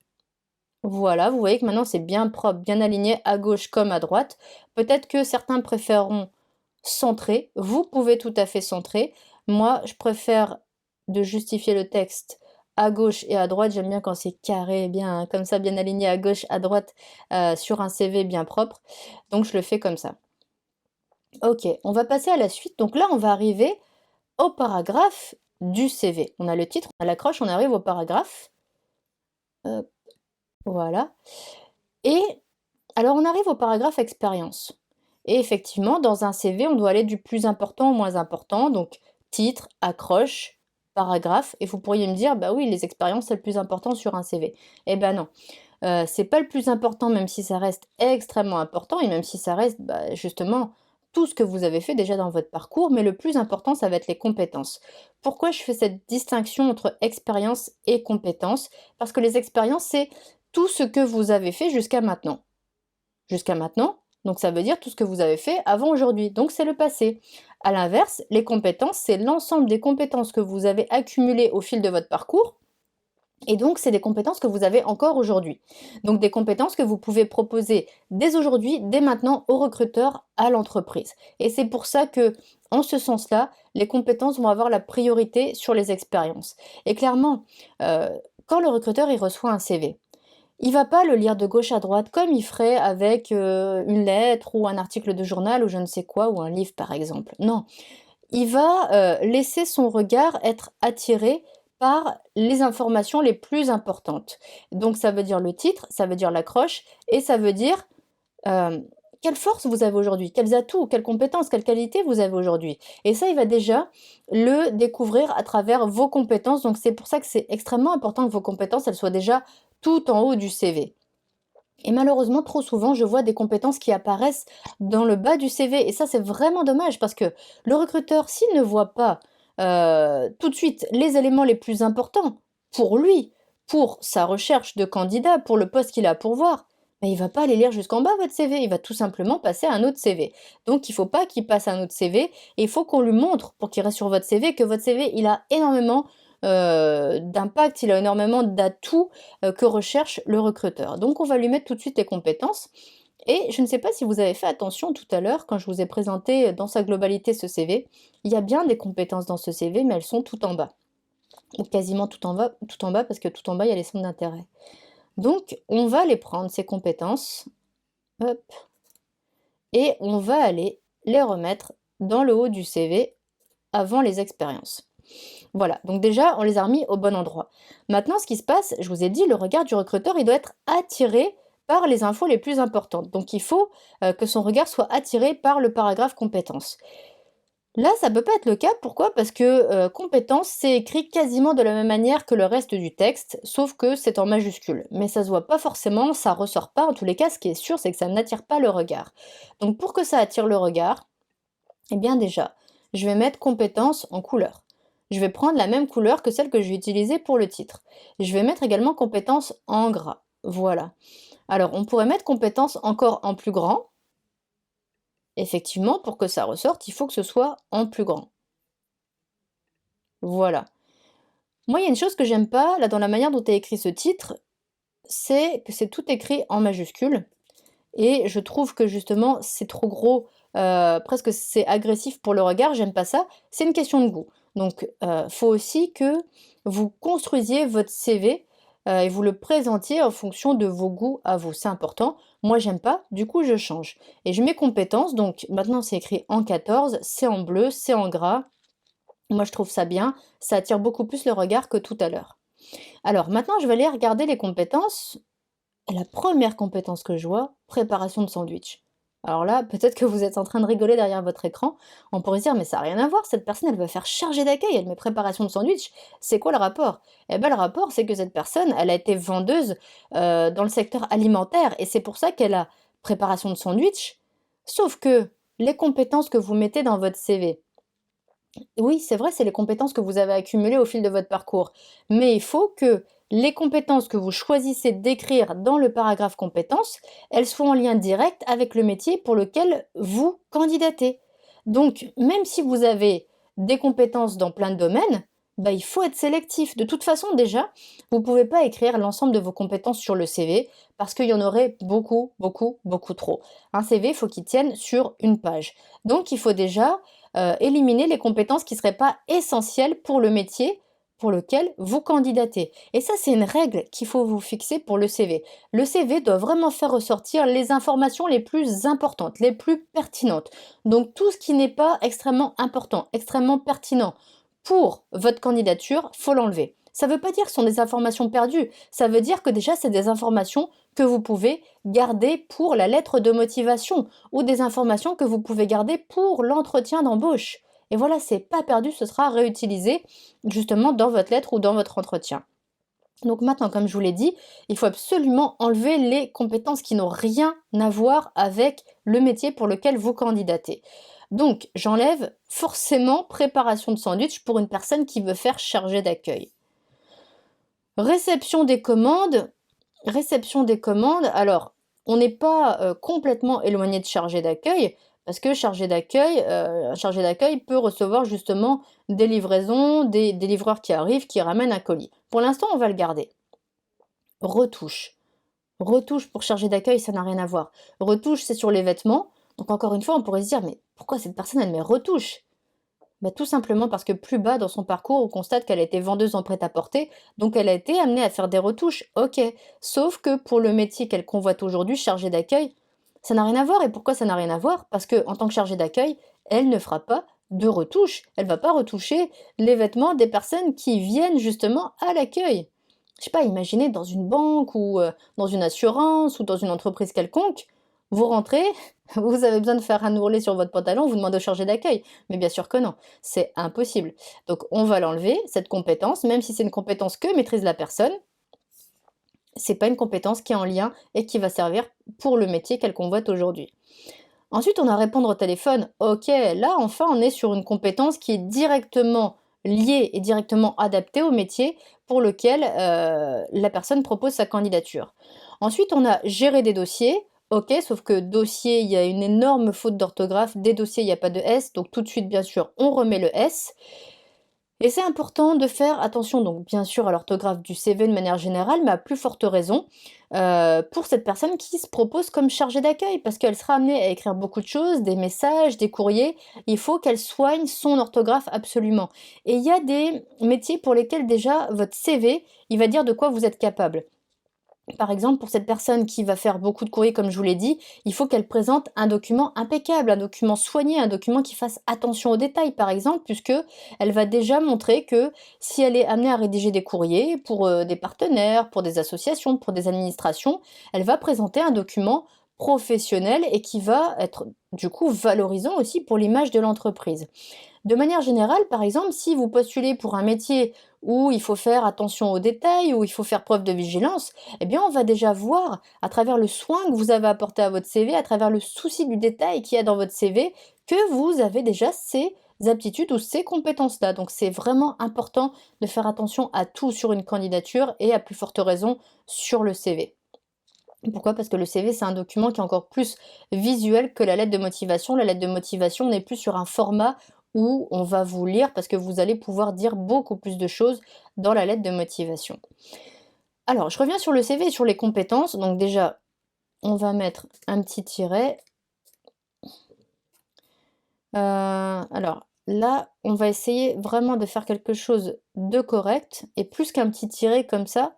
Voilà, vous voyez que maintenant c'est bien propre, bien aligné à gauche comme à droite. Peut-être que certains préféreront centrer. Vous pouvez tout à fait centrer. Moi, je préfère de justifier le texte à gauche et à droite. J'aime bien quand c'est carré, bien comme ça, bien aligné à gauche, à droite, sur un CV bien propre. Donc je le fais comme ça. Ok, on va passer à la suite. Donc là, on va arriver au paragraphe du CV. On a le titre, on a l'accroche, on arrive au paragraphe. Hop, voilà. Et alors, on arrive au paragraphe expérience. Et effectivement, dans un CV, on doit aller du plus important au moins important, donc titre, accroche, paragraphe. Et vous pourriez me dire, bah oui, les expériences, c'est le plus important sur un CV. Eh ben non, c'est pas le plus important, même si ça reste extrêmement important et même si ça reste bah, justement tout ce que vous avez fait déjà dans votre parcours, mais le plus important, ça va être les compétences. Pourquoi je fais cette distinction entre expérience et compétences? Parce que les expériences, c'est tout ce que vous avez fait jusqu'à maintenant. Jusqu'à maintenant, donc ça veut dire tout ce que vous avez fait avant aujourd'hui, donc c'est le passé. À l'inverse, les compétences, c'est l'ensemble des compétences que vous avez accumulées au fil de votre parcours, et donc c'est des compétences que vous avez encore aujourd'hui. Donc des compétences que vous pouvez proposer dès aujourd'hui, dès maintenant aux recruteurs, à l'entreprise. Et c'est pour ça que, en ce sens-là, les compétences vont avoir la priorité sur les expériences. Et clairement, quand le recruteur il reçoit un CV, il va pas le lire de gauche à droite comme il ferait avec, une lettre ou un article de journal ou je ne sais quoi ou un livre par exemple. Non, il va, laisser son regard être attiré par les informations les plus importantes. Donc ça veut dire le titre, ça veut dire l'accroche et ça veut dire, hem, quelle force vous avez aujourd'hui, quels atouts, quelles compétences, quelles qualités vous avez aujourd'hui. Et ça, il va déjà le découvrir à travers vos compétences. Donc c'est pour ça que c'est extrêmement important que vos compétences, elles soient déjà tout en haut du CV. Et malheureusement, trop souvent, je vois des compétences qui apparaissent dans le bas du CV. Et ça, c'est vraiment dommage parce que le recruteur, s'il ne voit pas tout de suite les éléments les plus importants pour lui, pour sa recherche de candidat, pour le poste qu'il a à pourvoir, mais il va pas aller lire jusqu'en bas votre CV. Il va tout simplement passer à un autre CV. Donc, il faut pas qu'il passe à un autre CV. Et il faut qu'on lui montre, pour qu'il reste sur votre CV, que votre CV, il a énormément d'impact, il a énormément d'atouts que recherche le recruteur. Donc on va lui mettre tout de suite les compétences. Et je ne sais pas si vous avez fait attention tout à l'heure, quand je vous ai présenté dans sa globalité ce CV, il y a bien des compétences dans ce CV, mais elles sont tout en bas. Ou quasiment tout en bas parce que tout en bas, il y a les centres d'intérêt. Donc, on va les prendre, ces compétences, hop, et on va aller les remettre dans le haut du CV avant les expériences. Voilà, donc déjà, on les a remis au bon endroit. Maintenant, ce qui se passe, je vous ai dit, le regard du recruteur, il doit être attiré par les infos les plus importantes. Donc, il faut que son regard soit attiré par le paragraphe compétences. Là, ça peut pas être le cas. Pourquoi? Parce que compétences, c'est écrit quasiment de la même manière que le reste du texte, sauf que c'est en majuscule. Mais ça se voit pas forcément, ça ressort pas. En tous les cas, ce qui est sûr, c'est que ça n'attire pas le regard. Donc, pour que ça attire le regard, eh bien déjà, je vais mettre compétences en couleur. Je vais prendre la même couleur que celle que je vais utiliser pour le titre. Je vais mettre également compétences en gras. Voilà. Alors, on pourrait mettre compétences encore en plus grand. Effectivement, pour que ça ressorte, il faut que ce soit en plus grand. Voilà. Moi, il y a une chose que j'aime pas, là, dans la manière dont est écrit ce titre, c'est que c'est tout écrit en majuscule. Et je trouve que justement, c'est trop gros, presque c'est agressif pour le regard, j'aime pas ça. C'est une question de goût. Donc, faut aussi que vous construisiez votre CV, et vous le présentiez en fonction de vos goûts à vous. C'est important. Moi, j'aime pas, du coup, je change. Et je mets compétences, donc maintenant c'est écrit en 14, c'est en bleu, c'est en gras. Moi, je trouve ça bien, ça attire beaucoup plus le regard que tout à l'heure. Alors maintenant, je vais aller regarder les compétences. Et la première compétence que je vois, préparation de sandwich. Alors là, peut-être que vous êtes en train de rigoler derrière votre écran. On pourrait se dire, mais ça n'a rien à voir, cette personne, elle va faire chargé d'accueil, elle met préparation de sandwich. C'est quoi le rapport? Eh bien, le rapport, c'est que cette personne, elle a été vendeuse dans le secteur alimentaire, et c'est pour ça qu'elle a préparation de sandwich. Sauf que les compétences que vous mettez dans votre CV, oui, c'est vrai, c'est les compétences que vous avez accumulées au fil de votre parcours. Mais il faut que les compétences que vous choisissez d'écrire dans le paragraphe compétences, elles soient en lien direct avec le métier pour lequel vous candidatez. Donc, même si vous avez des compétences dans plein de domaines, bah, il faut être sélectif. De toute façon, déjà, vous ne pouvez pas écrire l'ensemble de vos compétences sur le CV parce qu'il y en aurait beaucoup, beaucoup, beaucoup trop. Un CV, il faut qu'il tienne sur une page. Donc, il faut déjà éliminer les compétences qui ne seraient pas essentielles pour le métier pour lequel vous candidatez. Et ça, c'est une règle qu'il faut vous fixer pour le CV. Le CV doit vraiment faire ressortir les informations les plus importantes, les plus pertinentes. Donc tout ce qui n'est pas extrêmement important, extrêmement pertinent pour votre candidature, faut l'enlever. Ça ne veut pas dire que ce sont des informations perdues, ça veut dire que déjà c'est des informations que vous pouvez garder pour la lettre de motivation ou des informations que vous pouvez garder pour l'entretien d'embauche. Et voilà, c'est pas perdu, ce sera réutilisé justement dans votre lettre ou dans votre entretien. Donc maintenant, comme je vous l'ai dit, il faut absolument enlever les compétences qui n'ont rien à voir avec le métier pour lequel vous candidatez. Donc, j'enlève forcément préparation de sandwich pour une personne qui veut faire chargé d'accueil. Réception des commandes. Réception des commandes. Alors, on n'est pas complètement éloigné de chargé d'accueil, parce que un chargé d'accueil peut recevoir justement des livraisons, des livreurs qui arrivent, qui ramènent un colis. Pour l'instant, on va le garder. Retouche. Retouche pour chargé d'accueil, ça n'a rien à voir. Retouche, c'est sur les vêtements. Donc encore une fois, on pourrait se dire, mais pourquoi cette personne, elle met retouche? Bah, tout simplement parce que plus bas dans son parcours, on constate qu'elle a été vendeuse en prêt-à-porter, donc elle a été amenée à faire des retouches, ok. Sauf que pour le métier qu'elle convoite aujourd'hui, chargée d'accueil, ça n'a rien à voir. Et pourquoi ça n'a rien à voir? Parce que en tant que chargée d'accueil, elle ne fera pas de retouches. Elle va pas retoucher les vêtements des personnes qui viennent justement à l'accueil. Je sais pas, imaginez dans une banque ou dans une assurance ou dans une entreprise quelconque, vous rentrez, vous avez besoin de faire un ourlet sur votre pantalon, vous demandez au chargé d'accueil. Mais bien sûr que non, c'est impossible. Donc on va l'enlever, cette compétence, même si c'est une compétence que maîtrise la personne, c'est pas une compétence qui est en lien et qui va servir pour le métier qu'elle convoite aujourd'hui. Ensuite, on a répondre au téléphone. Ok, là enfin on est sur une compétence qui est directement liée et directement adaptée au métier pour lequel la personne propose sa candidature. Ensuite, on a géré des dossiers. Ok, sauf que dossier, il y a une énorme faute d'orthographe. Des dossiers, il n'y a pas de S, donc tout de suite, bien sûr, on remet le S. Et c'est important de faire attention, donc bien sûr, à l'orthographe du CV de manière générale, mais à plus forte raison pour cette personne qui se propose comme chargée d'accueil, parce qu'elle sera amenée à écrire beaucoup de choses, des messages, des courriers. Il faut qu'elle soigne son orthographe absolument. Et il y a des métiers pour lesquels déjà votre CV, il va dire de quoi vous êtes capable. Par exemple, pour cette personne qui va faire beaucoup de courriers, comme je vous l'ai dit, il faut qu'elle présente un document impeccable, un document soigné, un document qui fasse attention aux détails, par exemple, puisque elle va déjà montrer que si elle est amenée à rédiger des courriers pour des partenaires, pour des associations, pour des administrations, elle va présenter un document professionnel et qui va être du coup valorisant aussi pour l'image de l'entreprise. De manière générale, par exemple, si vous postulez pour un métier où il faut faire attention aux détails, où il faut faire preuve de vigilance, eh bien, on va déjà voir à travers le soin que vous avez apporté à votre CV, à travers le souci du détail qu'il y a dans votre CV, que vous avez déjà ces aptitudes ou ces compétences-là. Donc, c'est vraiment important de faire attention à tout sur une candidature et à plus forte raison sur le CV. Pourquoi? Parce que le CV, c'est un document qui est encore plus visuel que la lettre de motivation. La lettre de motivation, on est plus sur un format où on va vous lire parce que vous allez pouvoir dire beaucoup plus de choses dans la lettre de motivation. Alors, je reviens sur le CV et sur les compétences. Donc déjà, on va mettre un petit tiret. Alors là, on va essayer vraiment de faire quelque chose de correct et plus qu'un petit tiret comme ça,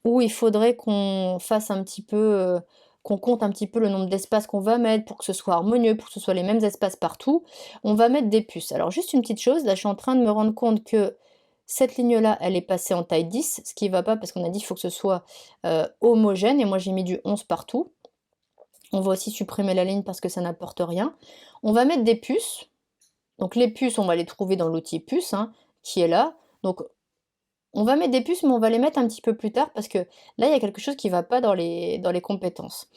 où il faudrait qu'on fasse un petit peu, qu'on compte un petit peu le nombre d'espaces qu'on va mettre pour que ce soit harmonieux, pour que ce soit les mêmes espaces partout. On va mettre des puces. Alors juste une petite chose, là je suis en train de me rendre compte que cette ligne-là, elle est passée en taille 10, ce qui va pas parce qu'on a dit qu'il faut que ce soit homogène, et moi j'ai mis du 11 partout. On va aussi supprimer la ligne parce que ça n'apporte rien. On va mettre des puces. Donc les puces, on va les trouver dans l'outil puce, hein, qui est là. Donc on va mettre des puces, mais on va les mettre un petit peu plus tard parce que là, il y a quelque chose qui ne va pas dans les compétences.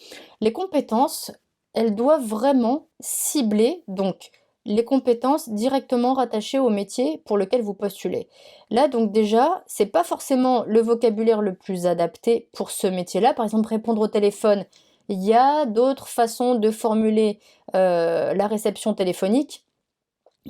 Les compétences, elles doivent vraiment cibler donc les compétences directement rattachées au métier pour lequel vous postulez. Là, donc déjà, c'est pas forcément le vocabulaire le plus adapté pour ce métier-là. Par exemple, répondre au téléphone. Il y a d'autres façons de formuler la réception téléphonique.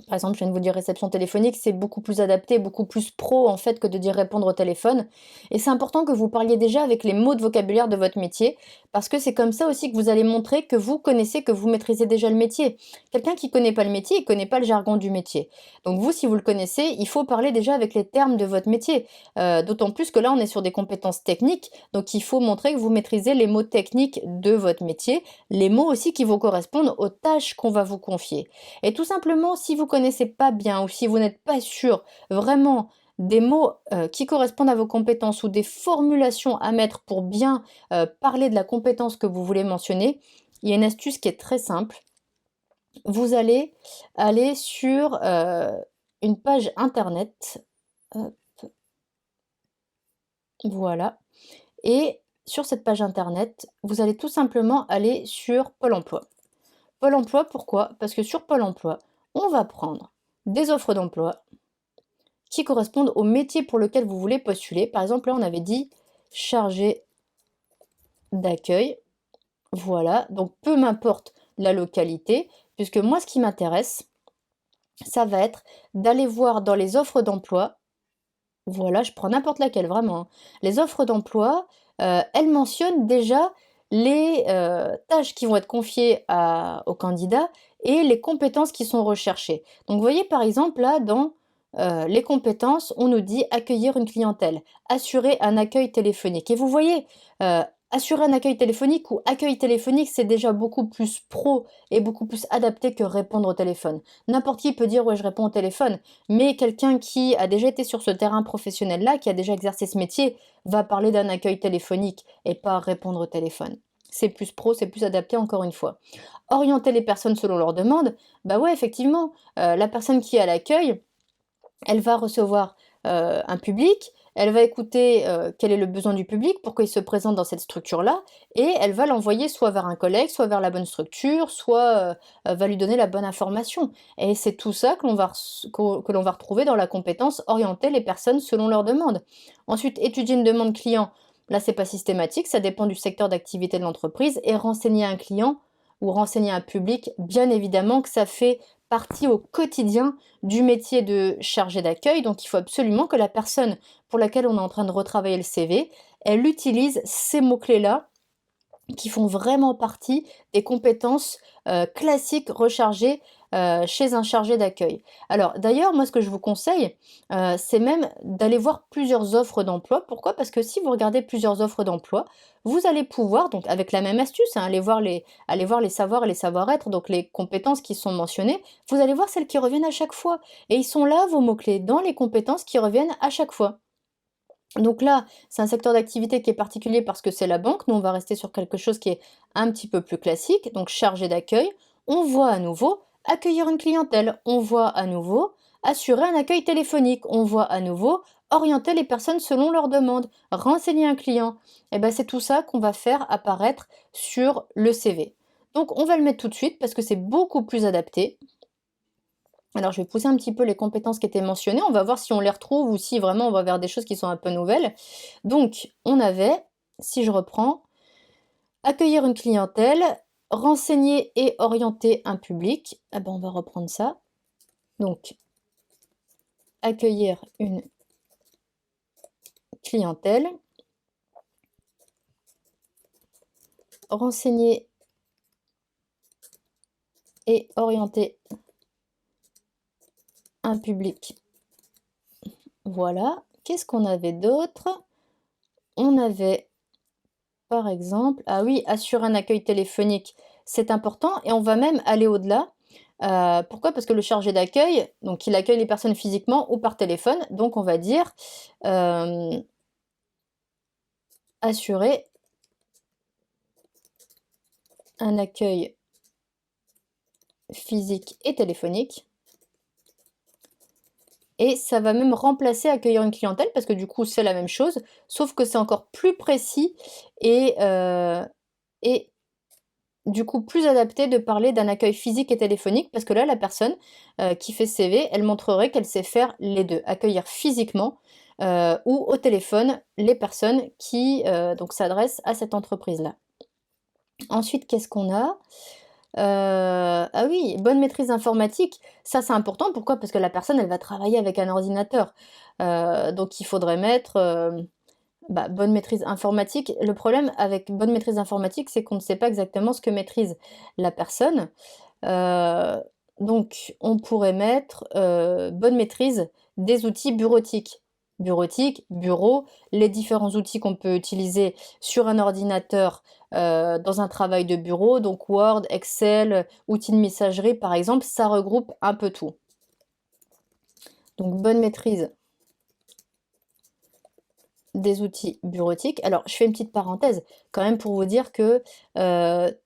Par exemple, je viens de vous dire réception téléphonique, c'est beaucoup plus adapté, beaucoup plus pro en fait que de dire répondre au téléphone. Et c'est important que vous parliez déjà avec les mots de vocabulaire de votre métier, parce que c'est comme ça aussi que vous allez montrer que vous connaissez, que vous maîtrisez déjà le métier. Quelqu'un qui connaît pas le métier, il connaît pas le jargon du métier. Donc vous, si vous le connaissez, il faut parler déjà avec les termes de votre métier. D'autant plus que là, on est sur des compétences techniques, donc il faut montrer que vous maîtrisez les mots techniques de votre métier, les mots aussi qui vous correspondent aux tâches qu'on va vous confier. Et tout simplement, si vous connaissez pas bien ou si vous n'êtes pas sûr vraiment des mots qui correspondent à vos compétences ou des formulations à mettre pour bien parler de la compétence que vous voulez mentionner, il y a une astuce qui est très simple. Vous allez aller sur une page internet. Hop, voilà. Et sur cette page internet, vous allez tout simplement aller sur Pôle emploi. Pôle emploi, pourquoi? Parce que sur Pôle emploi, on va prendre des offres d'emploi qui correspondent au métier pour lequel vous voulez postuler. Par exemple, là, on avait dit chargé d'accueil. Voilà, donc peu m'importe la localité, puisque moi, ce qui m'intéresse, ça va être d'aller voir dans les offres d'emploi. Voilà, je prends n'importe laquelle, vraiment, hein. Les offres d'emploi, elles mentionnent déjà les tâches qui vont être confiées aux candidats et les compétences qui sont recherchées. Donc, vous voyez, par exemple, là, dans les compétences, on nous dit accueillir une clientèle, assurer un accueil téléphonique. Et vous voyez, assurer un accueil téléphonique ou accueil téléphonique, c'est déjà beaucoup plus pro et beaucoup plus adapté que répondre au téléphone. N'importe qui peut dire ouais, je réponds au téléphone, mais quelqu'un qui a déjà été sur ce terrain professionnel-là, qui a déjà exercé ce métier, va parler d'un accueil téléphonique et pas répondre au téléphone. C'est plus pro, c'est plus adapté encore une fois. Orienter les personnes selon leurs demandes, bah ouais, effectivement, la personne qui est à l'accueil, elle va recevoir un public, elle va écouter quel est le besoin du public, pourquoi il se présente dans cette structure-là, et elle va l'envoyer soit vers un collègue, soit vers la bonne structure, soit va lui donner la bonne information. Et c'est tout ça que l'on va retrouver dans la compétence orienter les personnes selon leurs demandes. Ensuite, étudier une demande client. Là, c'est pas systématique, ça dépend du secteur d'activité de l'entreprise, et renseigner un client ou renseigner un public, bien évidemment que ça fait partie au quotidien du métier de chargé d'accueil. Donc il faut absolument que la personne pour laquelle on est en train de retravailler le CV, elle utilise ces mots-clés-là qui font vraiment partie des compétences classiques rechargées chez un chargé d'accueil. Alors d'ailleurs, moi ce que je vous conseille, c'est même d'aller voir plusieurs offres d'emploi. Pourquoi? Parce que si vous regardez plusieurs offres d'emploi, vous allez pouvoir, donc avec la même astuce, hein, aller voir les savoirs et les savoir-être, donc les compétences qui sont mentionnées, vous allez voir celles qui reviennent à chaque fois. Et ils sont là, vos mots-clés, dans les compétences qui reviennent à chaque fois. Donc là, c'est un secteur d'activité qui est particulier parce que c'est la banque. Nous, on va rester sur quelque chose qui est un petit peu plus classique. Donc chargé d'accueil, on voit à nouveau accueillir une clientèle. On voit à nouveau assurer un accueil téléphonique. On voit à nouveau orienter les personnes selon leurs demandes, renseigner un client. Et ben, c'est tout ça qu'on va faire apparaître sur le CV. Donc on va le mettre tout de suite parce que c'est beaucoup plus adapté. Alors, je vais pousser un petit peu les compétences qui étaient mentionnées. On va voir si on les retrouve ou si vraiment on va vers des choses qui sont un peu nouvelles. Donc, on avait, si je reprends, accueillir une clientèle, renseigner et orienter un public. Ah ben, on va reprendre ça. Donc, accueillir une clientèle, renseigner et orienter un public. Voilà. Qu'est-ce qu'on avait d'autre? On avait par exemple, ah oui, assurer un accueil téléphonique, c'est important et on va même aller au-delà. Pourquoi? Parce que le chargé d'accueil, donc il accueille les personnes physiquement ou par téléphone, donc on va dire assurer un accueil physique et téléphonique. Et ça va même remplacer accueillir une clientèle parce que du coup c'est la même chose, sauf que c'est encore plus précis et du coup plus adapté de parler d'un accueil physique et téléphonique parce que là, la personne qui fait CV, elle montrerait qu'elle sait faire les deux, accueillir physiquement ou au téléphone les personnes qui donc s'adressent à cette entreprise-là. Ensuite, qu'est-ce qu'on a? Ah oui, bonne maîtrise informatique, ça c'est important. Pourquoi? Parce que la personne, elle va travailler avec un ordinateur. Donc il faudrait mettre bah, bonne maîtrise informatique. Le problème avec bonne maîtrise informatique, c'est qu'on ne sait pas exactement ce que maîtrise la personne. Heu, donc on pourrait mettre, bonne maîtrise des outils bureautiques. Bureautique, bureau, les différents outils qu'on peut utiliser sur un ordinateur, dans un travail de bureau, donc Word, Excel, outils de messagerie par exemple, ça regroupe un peu tout. Donc bonne maîtrise des outils bureautiques. Alors, je fais une petite parenthèse quand même pour vous dire que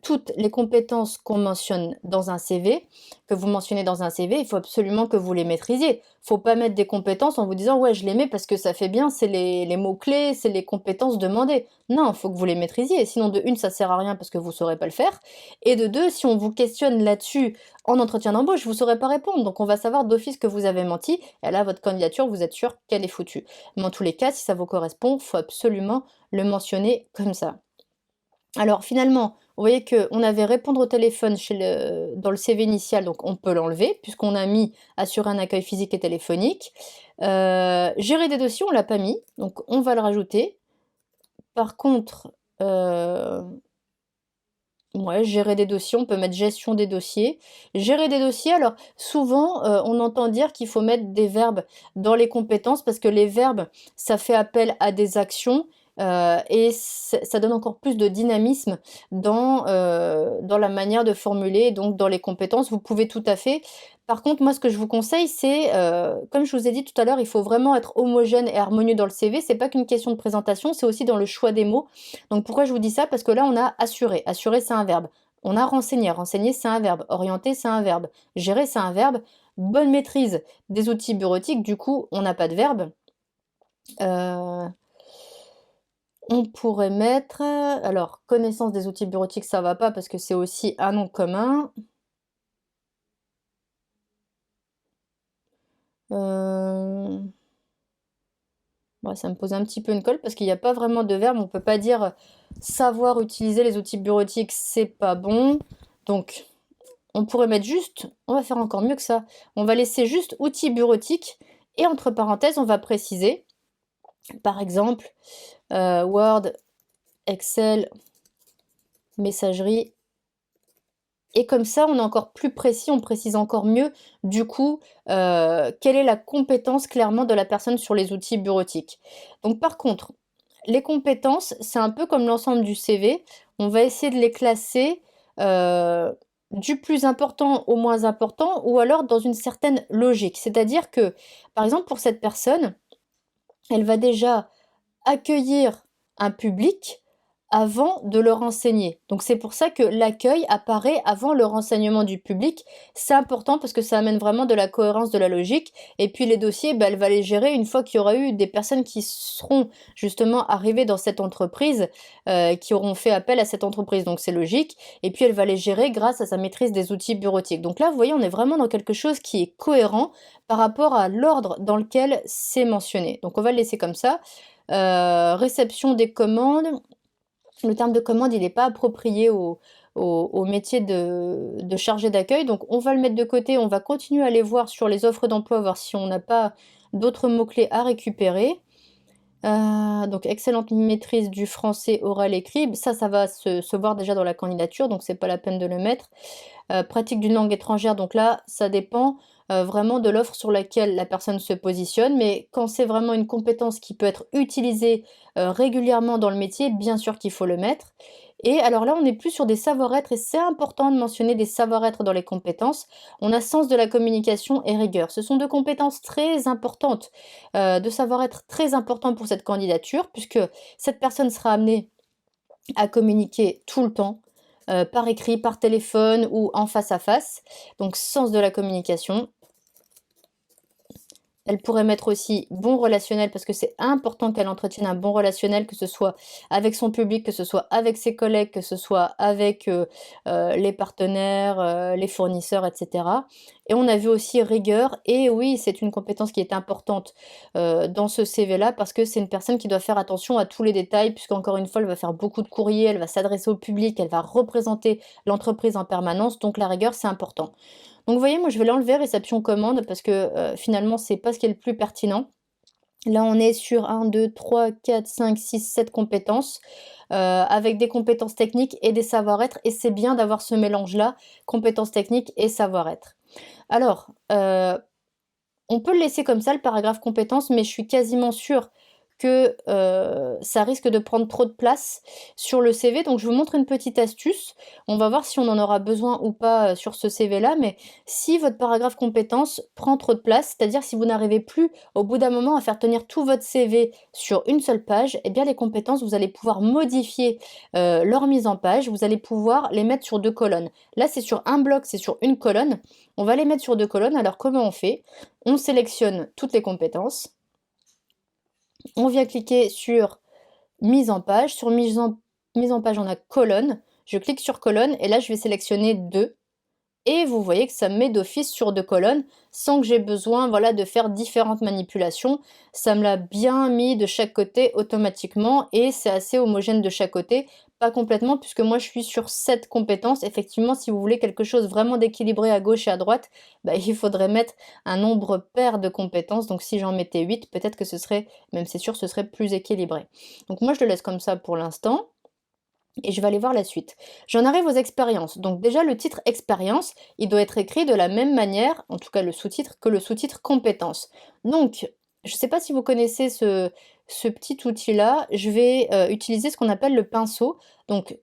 toutes les compétences qu'on mentionne dans un CV, que vous mentionnez dans un CV, il faut absolument que vous les maîtrisiez. Il faut pas mettre des compétences en vous disant ouais, je les mets parce que ça fait bien, c'est les mots-clés, c'est les compétences demandées. Non, il faut que vous les maîtrisiez. Sinon, de une, ça sert à rien parce que vous saurez pas le faire. Et de deux, si on vous questionne là-dessus en entretien d'embauche, vous saurez pas répondre. Donc, on va savoir d'office que vous avez menti. Et là, votre candidature, vous êtes sûr qu'elle est foutue. Mais en tous les cas, si ça vous correspond, il faut absolument le mentionner comme ça. Alors finalement, vous voyez qu'on avait répondre au téléphone dans le CV initial, donc on peut l'enlever puisqu'on a mis assurer un accueil physique et téléphonique. Gérer des dossiers, on l'a pas mis, donc on va le rajouter. Par contre, ouais, gérer des dossiers, on peut mettre gestion des dossiers. Gérer des dossiers, alors souvent, on entend dire qu'il faut mettre des verbes dans les compétences parce que les verbes, ça fait appel à des actions, et ça donne encore plus de dynamisme dans la manière de formuler, donc dans les compétences. Vous pouvez tout à fait. Par contre, moi, ce que je vous conseille, c'est, comme je vous ai dit tout à l'heure, il faut vraiment être homogène et harmonieux dans le CV. C'est pas qu'une question de présentation, c'est aussi dans le choix des mots. Donc pourquoi je vous dis ça? Parce que là, on a assurer. Assurer, c'est un verbe. On a renseigner. Renseigner, c'est un verbe. Orienter, c'est un verbe. Gérer, c'est un verbe. Bonne maîtrise des outils bureautiques, du coup, on n'a pas de verbe. On pourrait mettre, alors connaissance des outils bureautiques, ça va pas parce que c'est aussi un nom commun. Ouais, ça me pose un petit peu une colle parce qu'il n'y a pas vraiment de verbe. On peut pas dire savoir utiliser les outils bureautiques, c'est pas bon. Donc, on pourrait mettre juste, on va faire encore mieux que ça. On va laisser juste outils bureautiques et entre parenthèses, on va préciser, par exemple, Word, Excel, messagerie, Et comme ça, on est encore plus précis, on précise encore mieux, du coup, quelle est la compétence clairement de la personne sur les outils bureautiques. Donc par contre, les compétences, c'est un peu comme l'ensemble du CV. On va essayer de les classer, du plus important au moins important ou alors dans une certaine logique. C'est-à-dire que, par exemple, pour cette personne, elle va déjà accueillir un public avant de le renseigner. Donc c'est pour ça que l'accueil apparaît avant le renseignement du public. C'est important parce que ça amène vraiment de la cohérence, de la logique. Et puis les dossiers, bah, elle va les gérer une fois qu'il y aura eu des personnes qui seront justement arrivées dans cette entreprise, qui auront fait appel à cette entreprise. Donc c'est logique. Et puis elle va les gérer grâce à sa maîtrise des outils bureautiques. Donc là, vous voyez, on est vraiment dans quelque chose qui est cohérent par rapport à l'ordre dans lequel c'est mentionné. Donc on va le laisser comme ça. Réception des commandes. Le terme de commande, il n'est pas approprié au métier de chargé d'accueil. Donc on va le mettre de côté. On va continuer à aller voir sur les offres d'emploi, voir si on n'a pas d'autres mots-clés à récupérer. Donc excellente maîtrise du français oral écrit. Ça va se voir déjà dans la candidature, donc c'est pas la peine de le mettre. Pratique d'une langue étrangère, donc là, ça dépend vraiment de l'offre sur laquelle la personne se positionne, mais quand c'est vraiment une compétence qui peut être utilisée régulièrement dans le métier, bien sûr qu'il faut le mettre. Et alors là, on n'est plus sur des savoir-être, et c'est important de mentionner des savoir-être dans les compétences. On a sens de la communication et rigueur. Ce sont deux compétences très importantes, de savoir-être très important pour cette candidature, puisque cette personne sera amenée à communiquer tout le temps, par écrit, par téléphone ou en face à face. Donc sens de la communication. Elle pourrait mettre aussi bon relationnel parce que c'est important qu'elle entretienne un bon relationnel, que ce soit avec son public, que ce soit avec ses collègues, que ce soit avec les partenaires, les fournisseurs, etc. Et on a vu aussi rigueur. Et oui, c'est une compétence qui est importante dans ce CV-là parce que c'est une personne qui doit faire attention à tous les détails puisqu'encore une fois, elle va faire beaucoup de courriers, elle va s'adresser au public, elle va représenter l'entreprise en permanence. Donc la rigueur, c'est important. Donc vous voyez, moi je vais l'enlever réception commande parce que finalement c'est pas ce qui est le plus pertinent. Là on est sur 1, 2, 3, 4, 5, 6, 7 compétences, avec des compétences techniques et des savoir-être et c'est bien d'avoir ce mélange-là, compétences techniques et savoir-être. Alors, on peut le laisser comme ça, le paragraphe compétences, mais je suis quasiment sûre que ça risque de prendre trop de place sur le CV. Donc je vous montre une petite astuce. On va voir si on en aura besoin ou pas sur ce CV-là. Mais si votre paragraphe compétences prend trop de place, c'est-à-dire si vous n'arrivez plus au bout d'un moment à faire tenir tout votre CV sur une seule page, eh bien les compétences, vous allez pouvoir modifier leur mise en page. Vous allez pouvoir les mettre sur deux colonnes. Là, c'est sur un bloc, c'est sur une colonne. On va les mettre sur deux colonnes. Alors comment on fait? On sélectionne toutes les compétences. On vient cliquer sur mise en page. Sur mise en page, on a colonne. Je clique sur colonne et là, je vais sélectionner deux. Et vous voyez que ça me met d'office sur deux colonnes sans que j'ai besoin voilà, de faire différentes manipulations. Ça me l'a bien mis de chaque côté automatiquement et c'est assez homogène de chaque côté. Pas complètement puisque moi je suis sur 7 compétences. Effectivement, si vous voulez quelque chose vraiment d'équilibré à gauche et à droite, bah, il faudrait mettre un nombre pair de compétences. Donc si j'en mettais 8, peut-être que ce serait, même c'est sûr, ce serait plus équilibré. Donc moi je le laisse comme ça pour l'instant. Et je vais aller voir la suite. J'en arrive aux expériences. Donc déjà, le titre expérience, il doit être écrit de la même manière, en tout cas le sous-titre, que le sous-titre compétences. Donc, je ne sais pas si vous connaissez ce petit outil-là. Je vais utiliser ce qu'on appelle le pinceau. Donc,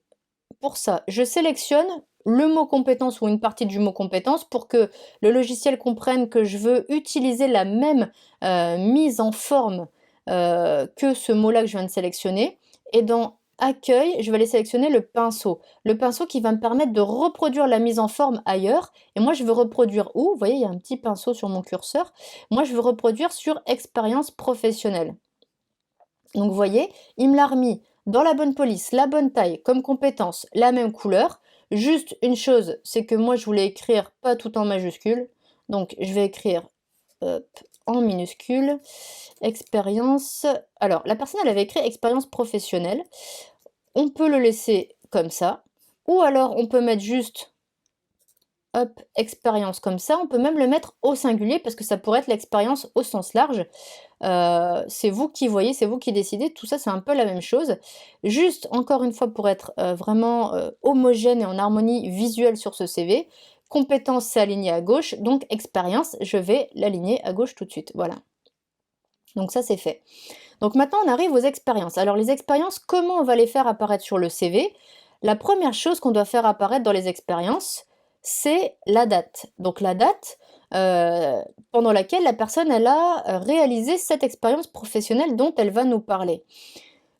pour ça, je sélectionne le mot compétence ou une partie du mot compétence pour que le logiciel comprenne que je veux utiliser la même mise en forme que ce mot-là que je viens de sélectionner. Et dans accueil, je vais aller sélectionner le pinceau. Le pinceau qui va me permettre de reproduire la mise en forme ailleurs. Et moi, je veux reproduire où? Vous voyez, il y a un petit pinceau sur mon curseur. Moi, je veux reproduire sur expérience professionnelle. Donc, vous voyez, il me l'a remis dans la bonne police, la bonne taille, comme compétence, la même couleur. Juste une chose, c'est que moi, je voulais écrire pas tout en majuscule. Donc, je vais écrire en minuscule. Expérience. Alors, la personne, elle avait écrit expérience professionnelle. On peut le laisser comme ça. Ou alors, on peut mettre juste hop, expérience comme ça. On peut même le mettre au singulier parce que ça pourrait être l'expérience au sens large. C'est vous qui voyez, c'est vous qui décidez. Tout ça, c'est un peu la même chose. Juste, encore une fois, pour être vraiment homogène et en harmonie visuelle sur ce CV, compétence, c'est aligné à gauche. Donc, expérience, je vais l'aligner à gauche tout de suite. Voilà. Donc ça, c'est fait. Donc maintenant, on arrive aux expériences. Alors les expériences, comment on va les faire apparaître sur le CV? La première chose qu'on doit faire apparaître dans les expériences, c'est la date. Donc la date pendant laquelle la personne elle a réalisé cette expérience professionnelle dont elle va nous parler.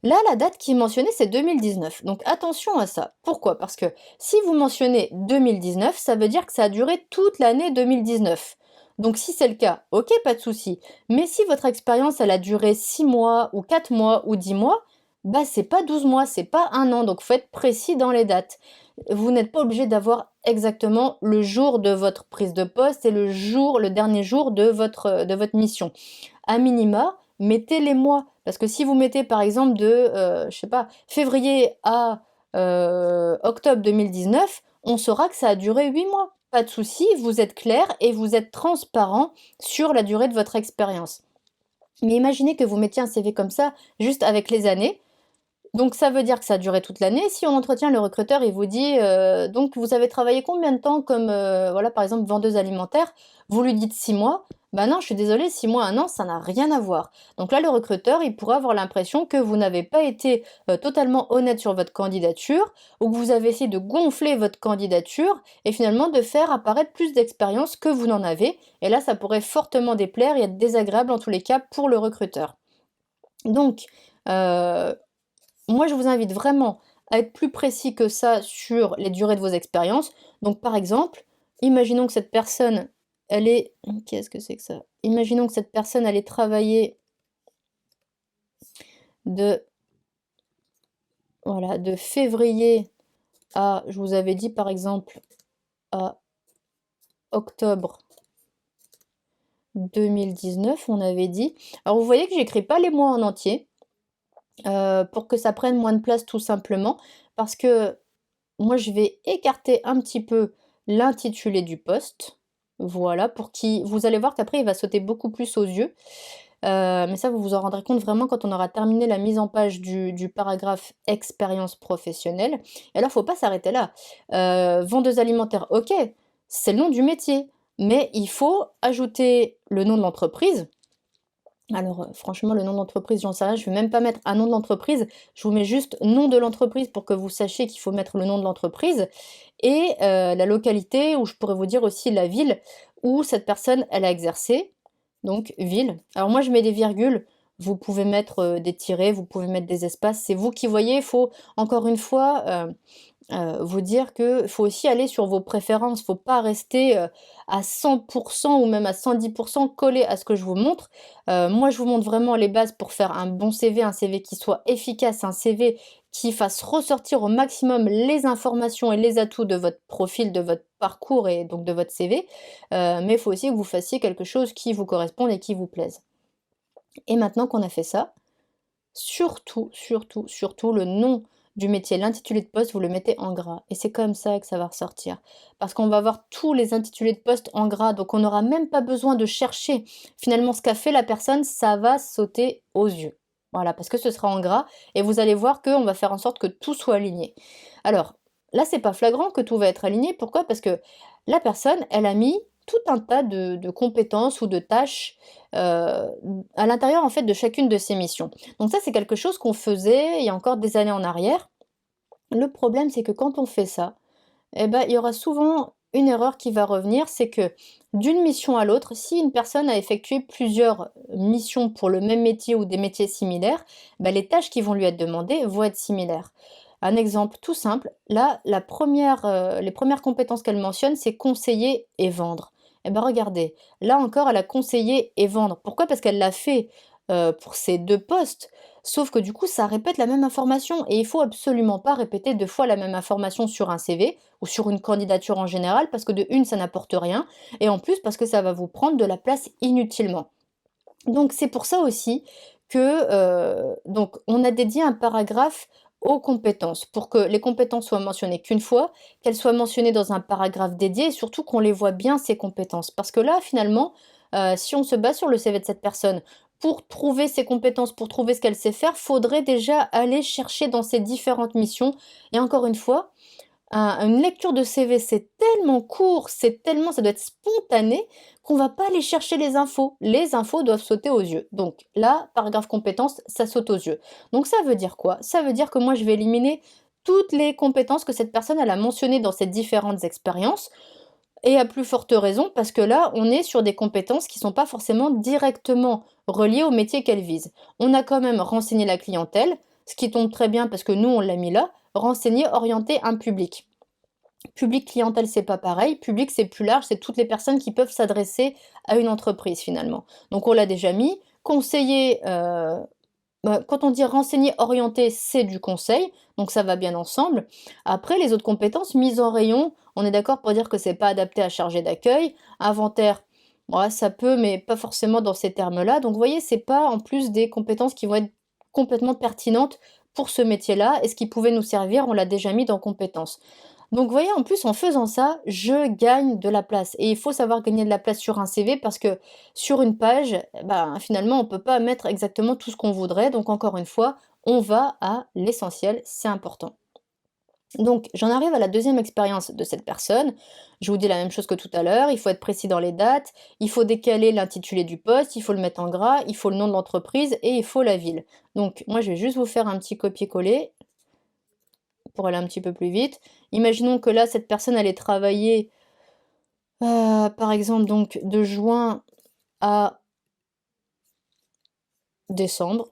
Là, la date qui est mentionnée, c'est 2019. Donc attention à ça. Pourquoi? Parce que si vous mentionnez 2019, ça veut dire que ça a duré toute l'année 2019. Donc si c'est le cas, ok, pas de souci. Mais si votre expérience, elle a duré 6 mois ou 4 mois ou 10 mois, bah c'est pas 12 mois, c'est pas un an. Donc faut être précis dans les dates. Vous n'êtes pas obligé d'avoir exactement le jour de votre prise de poste et le dernier jour de votre mission. À minima, mettez les mois. Parce que si vous mettez par exemple de, je sais pas, février à octobre 2019, on saura que ça a duré 8 mois. Pas de souci, vous êtes clair et vous êtes transparent sur la durée de votre expérience. Mais imaginez que vous mettiez un CV comme ça, juste avec les années. Donc ça veut dire que ça a duré toute l'année. Si en entretien, le recruteur, il vous dit, donc vous avez travaillé combien de temps comme, voilà, par exemple, vendeuse alimentaire? Vous lui dites 6 mois. Bah non, je suis désolée, 6 mois, un an, ça n'a rien à voir. Donc là, le recruteur, il pourrait avoir l'impression que vous n'avez pas été totalement honnête sur votre candidature ou que vous avez essayé de gonfler votre candidature et finalement de faire apparaître plus d'expérience que vous n'en avez. Et là, ça pourrait fortement déplaire et être désagréable en tous les cas pour le recruteur. Donc, euh, moi, je vous invite vraiment à être plus précis que ça sur les durées de vos expériences. Donc, par exemple, imaginons que cette personne, elle est... Qu'est-ce que c'est que ça? Imaginons que cette personne, elle ait travaillé de, voilà, de février à, je vous avais dit par exemple, à octobre 2019, on avait dit. Alors, vous voyez que j'écris pas les mois en entier pour que ça prenne moins de place tout simplement, parce que moi, je vais écarter un petit peu l'intitulé du poste. Voilà, pour qui vous allez voir qu'après, il va sauter beaucoup plus aux yeux. Mais ça, vous vous en rendrez compte vraiment quand on aura terminé la mise en page du paragraphe expérience professionnelle. Et alors, faut pas s'arrêter là. Vendeuse alimentaire, ok, c'est le nom du métier. Mais il faut ajouter le nom de l'entreprise. Alors, franchement, le nom d'entreprise, j'en sais rien, je vais même pas mettre un nom d'entreprise, je vous mets juste nom de l'entreprise pour que vous sachiez qu'il faut mettre le nom de l'entreprise et la localité où je pourrais vous dire aussi la ville où cette personne, elle a exercé, donc ville. Alors moi, je mets des virgules, vous pouvez mettre, des tirets, vous pouvez mettre des espaces, c'est vous qui voyez. Il faut encore une fois, vous dire que faut aussi aller sur vos préférences. Faut pas rester, à 100 ou même à 110 collé à ce que je vous montre. Moi, je vous montre vraiment les bases pour faire un bon CV, un CV qui soit efficace, un CV qui fasse ressortir au maximum les informations et les atouts de votre profil, de votre parcours et donc de votre CV. Mais il faut aussi que vous fassiez quelque chose qui vous corresponde et qui vous plaise. Et maintenant qu'on a fait ça, surtout, surtout, surtout le nom du métier, l'intitulé de poste, vous le mettez en gras. Et c'est comme ça que ça va ressortir. Parce qu'on va avoir tous les intitulés de poste en gras, donc on n'aura même pas besoin de chercher finalement ce qu'a fait la personne, ça va sauter aux yeux. Voilà, parce que ce sera en gras, et vous allez voir qu'on va faire en sorte que tout soit aligné. Alors, là, c'est pas flagrant que tout va être aligné. Pourquoi? Parce que la personne, elle a mis tout un tas de compétences ou de tâches à l'intérieur en fait de chacune de ses missions. Donc ça, c'est quelque chose qu'on faisait il y a encore des années en arrière. Le problème, c'est que quand on fait ça, eh ben, il y aura souvent une erreur qui va revenir, c'est que d'une mission à l'autre, si une personne a effectué plusieurs missions pour le même métier ou des métiers similaires, ben, les tâches qui vont lui être demandées vont être similaires. Un exemple tout simple, là, les premières compétences qu'elle mentionne, c'est conseiller et vendre. Eh ben regardez, là encore, elle a conseillé et vendre. Pourquoi? Parce qu'elle l'a fait pour ces deux postes, sauf que du coup, ça répète la même information et il faut absolument pas répéter deux fois la même information sur un CV ou sur une candidature en général, parce que de une, ça n'apporte rien, et en plus parce que ça va vous prendre de la place inutilement. Donc c'est pour ça aussi que donc on a dédié un paragraphe aux compétences, pour que les compétences soient mentionnées qu'une fois, qu'elles soient mentionnées dans un paragraphe dédié et surtout qu'on les voit bien ces compétences. Parce que là, finalement, si on se base sur le CV de cette personne pour trouver ses compétences, pour trouver ce qu'elle sait faire, faudrait déjà aller chercher dans ses différentes missions. Et encore une fois, une lecture de CV, c'est tellement court, c'est tellement ça doit être spontané qu'on va pas aller chercher les infos. Les infos doivent sauter aux yeux. Donc là, paragraphe compétences, ça saute aux yeux. Donc ça veut dire quoi? Ça veut dire que moi, je vais éliminer toutes les compétences que cette personne elle a mentionnées dans ses différentes expériences et à plus forte raison parce que là, on est sur des compétences qui sont pas forcément directement reliées au métier qu'elle vise. On a quand même renseigné la clientèle, ce qui tombe très bien parce que nous, on l'a mis là, renseigner, orienter un public. Public clientèle, c'est pas pareil. Public, c'est plus large, c'est toutes les personnes qui peuvent s'adresser à une entreprise finalement. Donc on l'a déjà mis. Conseiller, quand on dit renseigner, orienter, c'est du conseil, donc ça va bien ensemble. Après, les autres compétences, mise en rayon, on est d'accord pour dire que c'est pas adapté à chargé d'accueil. Inventaire, ouais, ça peut, mais pas forcément dans ces termes-là. Donc vous voyez, c'est pas en plus des compétences qui vont être complètement pertinentes pour ce métier-là. Et ce qui pouvait nous servir, on l'a déjà mis dans compétences. Donc, vous voyez, en plus, en faisant ça, je gagne de la place. Et il faut savoir gagner de la place sur un CV parce que sur une page, ben, finalement, on ne peut pas mettre exactement tout ce qu'on voudrait. Donc, encore une fois, on va à l'essentiel, c'est important. Donc, j'en arrive à la deuxième expérience de cette personne. Je vous dis la même chose que tout à l'heure. Il faut être précis dans les dates, il faut décaler l'intitulé du poste, il faut le mettre en gras, il faut le nom de l'entreprise et il faut la ville. Donc, moi, je vais juste vous faire un petit copier-coller pour aller un petit peu plus vite. Imaginons que là, cette personne allait travailler, par exemple, donc de juin à décembre.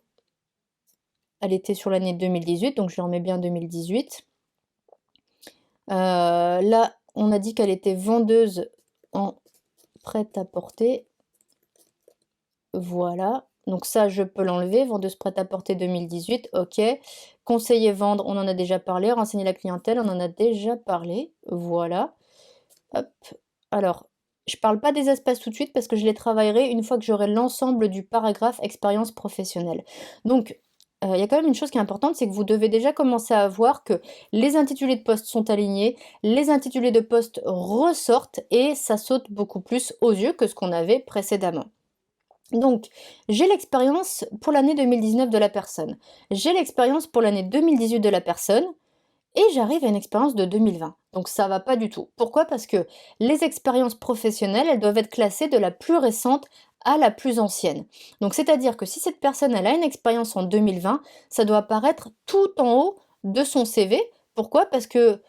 Elle était sur l'année 2018, donc je remets bien 2018. Là, on a dit qu'elle était vendeuse en prêt-à-porter. Voilà. Donc ça, je peux l'enlever. Vendeuse prêt-à-porter 2018, ok. Conseiller vendre, on en a déjà parlé. Renseigner la clientèle, on en a déjà parlé. Voilà. Hop. Alors, je parle pas des espaces tout de suite parce que je les travaillerai une fois que j'aurai l'ensemble du paragraphe expérience professionnelle. Donc, il y a quand même une chose qui est importante, c'est que vous devez déjà commencer à voir que les intitulés de poste sont alignés, les intitulés de poste ressortent et ça saute beaucoup plus aux yeux que ce qu'on avait précédemment. Donc, j'ai l'expérience pour l'année 2019 de la personne. J'ai l'expérience pour l'année 2018 de la personne. Et j'arrive à une expérience de 2020. Donc ça va pas du tout. Pourquoi? Parce que les expériences professionnelles, elles doivent être classées de la plus récente à la plus ancienne. Donc c'est-à-dire que si cette personne, elle a une expérience en 2020, ça doit apparaître tout en haut de son CV. Pourquoi? Parce que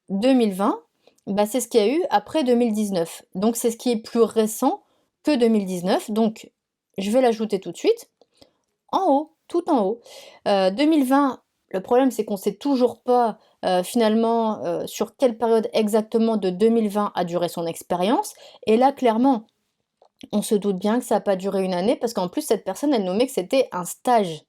2020, bah, c'est ce qu'il y a eu après 2019. Donc c'est ce qui est plus récent que 2019. Donc je vais l'ajouter tout de suite. En haut, tout en haut. 2020, le problème, c'est qu'on sait toujours pas, finalement, sur quelle période exactement de 2020 a duré son expérience et là, clairement, on se doute bien que ça a pas duré une année parce qu'en plus, cette personne, elle nommait que c'était un stage.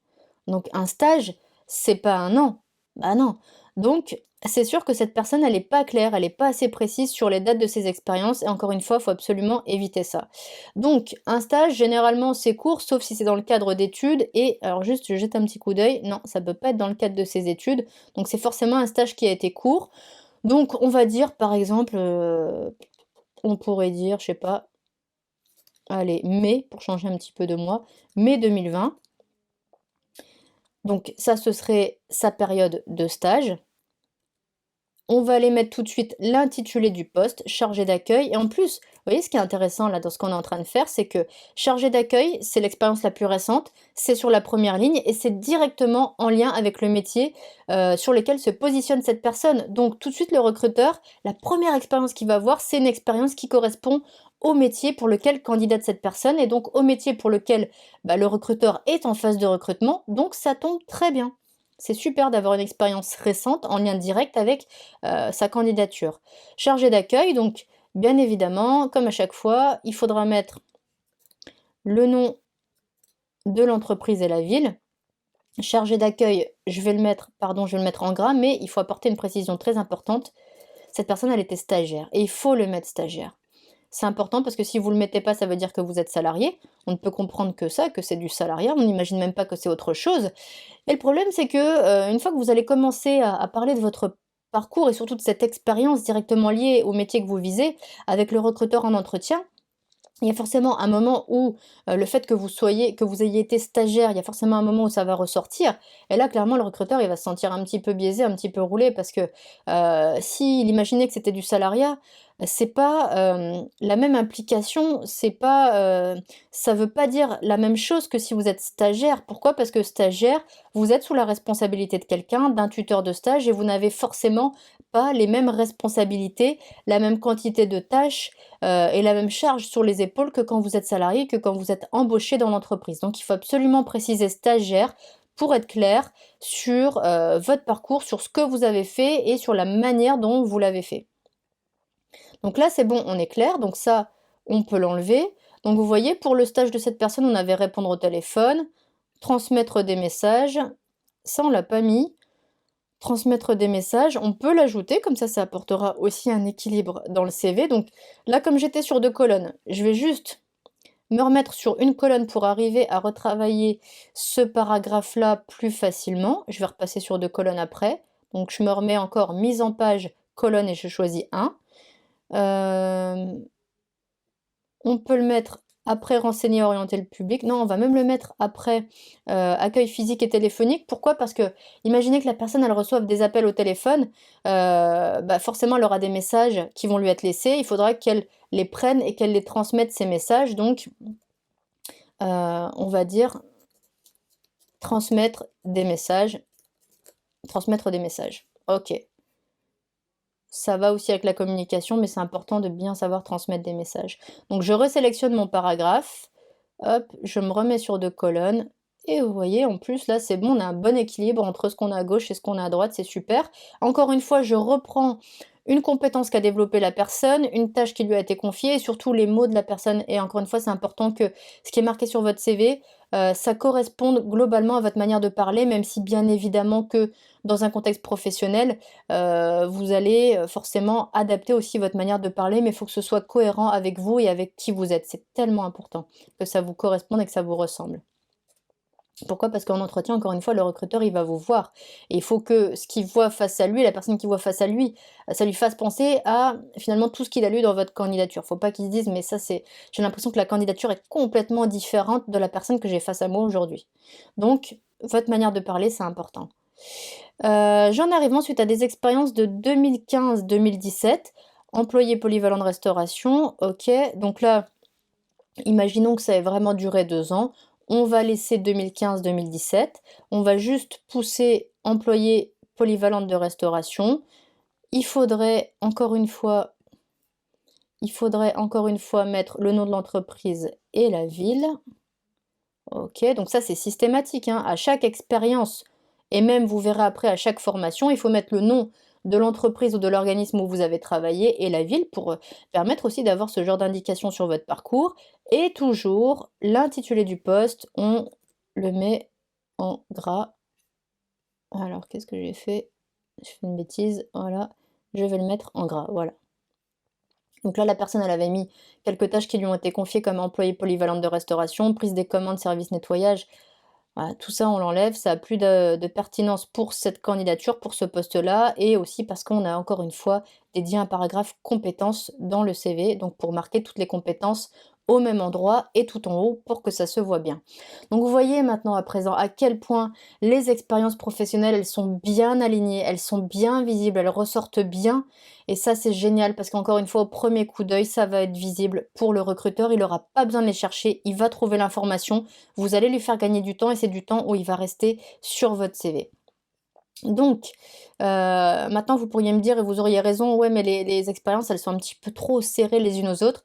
Donc un stage, c'est pas un an. Bah non. Donc c'est sûr que cette personne, elle est pas claire, elle est pas assez précise sur les dates de ses expériences et encore une fois, il faut absolument éviter ça. Donc un stage, généralement, c'est court, sauf si c'est dans le cadre d'études et alors juste, je jette un petit coup d'œil, non, ça peut pas être dans le cadre de ses études, donc c'est forcément un stage qui a été court. Donc on va dire, par exemple, on pourrait dire, je sais pas, allez, mai, pour changer un petit peu de mois, mai 2020. Donc ça, ce serait sa période de stage. On va aller mettre tout de suite l'intitulé du poste, chargé d'accueil. Et en plus, vous voyez ce qui est intéressant là dans ce qu'on est en train de faire, c'est que chargé d'accueil, c'est l'expérience la plus récente, c'est sur la première ligne et c'est directement en lien avec le métier sur lequel se positionne cette personne. Donc tout de suite, le recruteur, la première expérience qu'il va avoir, c'est une expérience qui correspond au métier pour lequel candidate cette personne et donc au métier pour lequel bah, le recruteur est en phase de recrutement. Donc ça tombe très bien. C'est super d'avoir une expérience récente en lien direct avec sa candidature. Chargé d'accueil, donc bien évidemment, comme à chaque fois, il faudra mettre le nom de l'entreprise et la ville. Chargé d'accueil, je vais le mettre, pardon, je vais le mettre en gras, mais il faut apporter une précision très importante. Cette personne, elle était stagiaire et il faut le mettre stagiaire. C'est important parce que si vous le mettez pas, ça veut dire que vous êtes salarié. On ne peut comprendre que ça, que c'est du salariat. On n'imagine même pas que c'est autre chose. Et le problème, c'est que, une fois que vous allez commencer à parler de votre parcours et surtout de cette expérience directement liée au métier que vous visez, avec le recruteur en entretien, il y a forcément un moment où, le fait que vous ayez été stagiaire, il y a forcément un moment où ça va ressortir et là, clairement, le recruteur, il va se sentir un petit peu biaisé, un petit peu roulé parce que, s'il imaginait que c'était du salariat, c'est pas, la même implication, c'est pas, ça veut pas dire la même chose que si vous êtes stagiaire. Pourquoi? Parce que stagiaire, vous êtes sous la responsabilité de quelqu'un, d'un tuteur de stage et vous n'avez forcément pas les mêmes responsabilités, la même quantité de tâches, et la même charge sur les épaules que quand vous êtes salarié, que quand vous êtes embauché dans l'entreprise. Donc il faut absolument préciser stagiaire pour être clair sur, votre parcours, sur ce que vous avez fait et sur la manière dont vous l'avez fait. Donc là, c'est bon, on est clair, donc ça, on peut l'enlever. Donc vous voyez, pour le stage de cette personne, on avait répondre au téléphone, transmettre des messages, ça on l'a pas mis. Transmettre des messages, on peut l'ajouter, comme ça apportera aussi un équilibre dans le CV. Donc là, comme j'étais sur 2 colonnes, je vais juste me remettre sur une colonne pour arriver à retravailler ce paragraphe-là plus facilement. Je vais repasser sur 2 colonnes après. Donc je me remets encore mise en page, colonne et je choisis 1. On peut le mettre après renseigner, orienter le public. Non, on va même le mettre après accueil physique et téléphonique. Pourquoi? Parce que imaginez que la personne elle reçoive des appels au téléphone, bah forcément elle aura des messages qui vont lui être laissés. Il faudra qu'elle les prenne et qu'elle les transmette ces messages. Donc on va dire transmettre des messages. Transmettre des messages. Ok. Ça va aussi avec la communication, mais c'est important de bien savoir transmettre des messages. Donc je resélectionne mon paragraphe, hop, je me remets sur 2 colonnes, et vous voyez, en plus, là, c'est bon, on a un bon équilibre entre ce qu'on a à gauche et ce qu'on a à droite, c'est super. Encore une fois, je reprends une compétence qu'a développée la personne, une tâche qui lui a été confiée, et surtout les mots de la personne. Et encore une fois, c'est important que ce qui est marqué sur votre CV, ça corresponde globalement à votre manière de parler, même si bien évidemment que dans un contexte professionnel, vous allez forcément adapter aussi votre manière de parler, mais il faut que ce soit cohérent avec vous et avec qui vous êtes. C'est tellement important que ça vous corresponde et que ça vous ressemble. Pourquoi? Parce qu'en entretien, encore une fois, le recruteur, il va vous voir. Et il faut que ce qu'il voit face à lui, la personne qui voit face à lui, ça lui fasse penser à finalement tout ce qu'il a lu dans votre candidature. Faut pas qu'il se dise, mais ça c'est, j'ai l'impression que la candidature est complètement différente de la personne que j'ai face à moi aujourd'hui. Donc, votre manière de parler, c'est important. J'en arrive ensuite à des expériences de 2015-2017. Employé polyvalent de restauration, ok. Donc là, imaginons que ça ait vraiment duré 2 ans. On va laisser 2015-2017. On va juste pousser employé polyvalente de restauration. Il faudrait encore une fois mettre le nom de l'entreprise et la ville. Ok, donc ça c'est systématique, hein. À chaque expérience, et même vous verrez après à chaque formation, il faut mettre le nom de l'entreprise ou de l'organisme où vous avez travaillé et la ville pour permettre aussi d'avoir ce genre d'indication sur votre parcours. Et toujours l'intitulé du poste, on le met en gras. Alors qu'est-ce que j'ai fait? Je fais une bêtise, voilà, je vais le mettre en gras, voilà. Donc là, la personne, elle avait mis quelques tâches qui lui ont été confiées comme employée polyvalente de restauration, prise des commandes, service nettoyage. Voilà, tout ça, on l'enlève, ça a plus de pertinence pour cette candidature, pour ce poste-là, et aussi parce qu'on a encore une fois dédié un paragraphe compétences dans le CV, donc pour marquer toutes les compétences au même endroit et tout en haut pour que ça se voit bien. Donc vous voyez maintenant à présent à quel point les expériences professionnelles, elles sont bien alignées, elles sont bien visibles, elles ressortent bien, et ça c'est génial parce qu'encore une fois, au premier coup d'œil, ça va être visible pour le recruteur, il n'aura pas besoin de les chercher, il va trouver l'information, vous allez lui faire gagner du temps et c'est du temps où il va rester sur votre CV. Donc, maintenant vous pourriez me dire, et vous auriez raison, ouais, mais les expériences, elles sont un petit peu trop serrées les unes aux autres.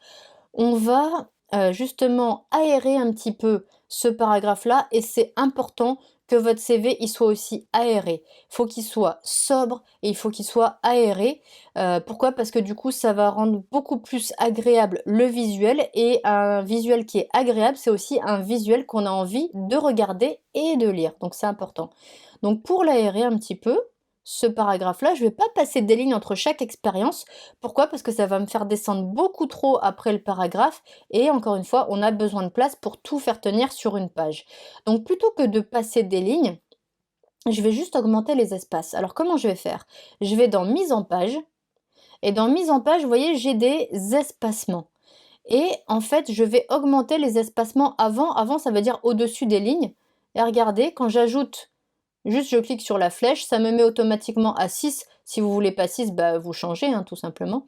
On va justement aérer un petit peu ce paragraphe-là et c'est important que votre CV il soit aussi aéré. Il faut qu'il soit sobre et il faut qu'il soit aéré. Pourquoi? Parce que du coup, ça va rendre beaucoup plus agréable le visuel et un visuel qui est agréable, c'est aussi un visuel qu'on a envie de regarder et de lire. Donc c'est important. Donc pour l'aérer un petit peu, ce paragraphe-là, je vais pas passer des lignes entre chaque expérience. Pourquoi? Parce que ça va me faire descendre beaucoup trop après le paragraphe et encore une fois, on a besoin de place pour tout faire tenir sur une page. Donc plutôt que de passer des lignes, je vais juste augmenter les espaces. Alors comment je vais faire? Je vais dans mise en page et dans mise en page, vous voyez, j'ai des espacements. Et en fait, je vais augmenter les espacements avant. Avant, ça veut dire au-dessus des lignes. Et regardez, quand j'ajoute, juste je clique sur la flèche, ça me met automatiquement à 6. Si vous voulez pas 6, bah, vous changez, hein, tout simplement.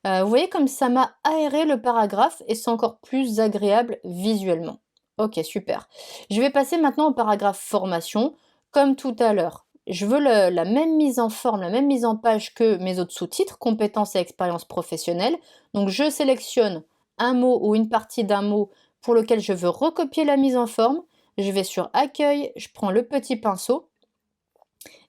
Vous voyez comme ça m'a aéré le paragraphe et c'est encore plus agréable visuellement. Ok, super. Je vais passer maintenant au paragraphe formation, comme tout à l'heure. Je veux la même mise en forme, la même mise en page que mes autres sous-titres, compétences et expériences professionnelles. Donc je sélectionne un mot ou une partie d'un mot pour lequel je veux recopier la mise en forme. Je vais sur accueil, je prends le petit pinceau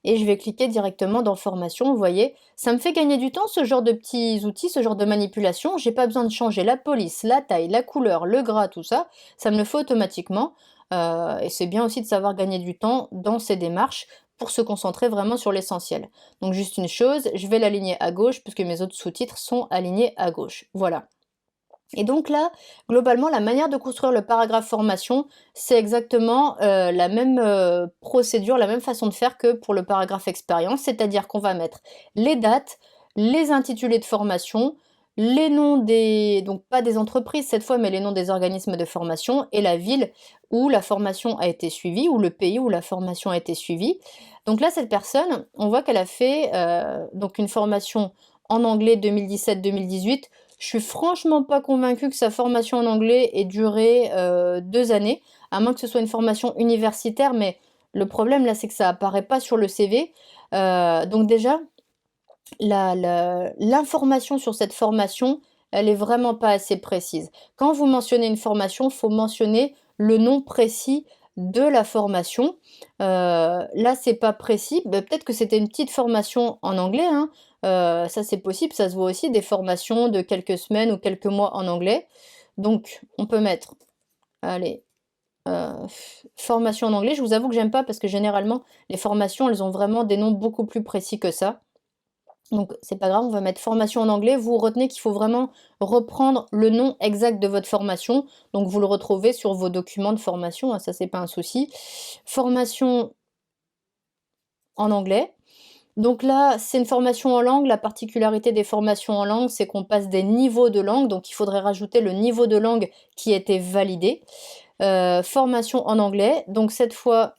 et je vais cliquer directement dans formation. Vous voyez, ça me fait gagner du temps ce genre de petits outils, ce genre de manipulation. J'ai pas besoin de changer la police, la taille, la couleur, le gras, tout ça. Ça me le fait automatiquement. Et c'est bien aussi de savoir gagner du temps dans ces démarches pour se concentrer vraiment sur l'essentiel. Donc juste une chose, je vais l'aligner à gauche puisque mes autres sous-titres sont alignés à gauche. Voilà. Et donc là, globalement, la manière de construire le paragraphe formation, c'est exactement la même procédure, la même façon de faire que pour le paragraphe expérience, c'est-à-dire qu'on va mettre les dates, les intitulés de formation, les noms des, donc pas des entreprises cette fois, mais les noms des organismes de formation et la ville où la formation a été suivie, ou le pays où la formation a été suivie. Donc là, cette personne, on voit qu'elle a fait donc une formation en anglais 2017-2018. Je suis franchement pas convaincue que sa formation en anglais ait duré 2 années, à moins que ce soit une formation universitaire, mais le problème là, c'est que ça apparaît pas sur le CV. Donc déjà, l'information sur cette formation, elle est vraiment pas assez précise. Quand vous mentionnez une formation, il faut mentionner le nom précis de la formation. Là, c'est pas précis. Peut-être que c'était une petite formation en anglais, hein. Ça, c'est possible. Ça se voit aussi des formations de quelques semaines ou quelques mois en anglais. Donc, on peut mettre, allez, formation en anglais. Je vous avoue que j'aime pas parce que généralement, les formations, elles ont vraiment des noms beaucoup plus précis que ça. Donc c'est pas grave, on va mettre formation en anglais. Vous retenez qu'il faut vraiment reprendre le nom exact de votre formation. Donc vous le retrouvez sur vos documents de formation, hein, ça c'est pas un souci. Formation en anglais. Donc là, c'est une formation en langue. La particularité des formations en langue, c'est qu'on passe des niveaux de langue. Donc il faudrait rajouter le niveau de langue qui était validé. Formation en anglais. Donc cette fois,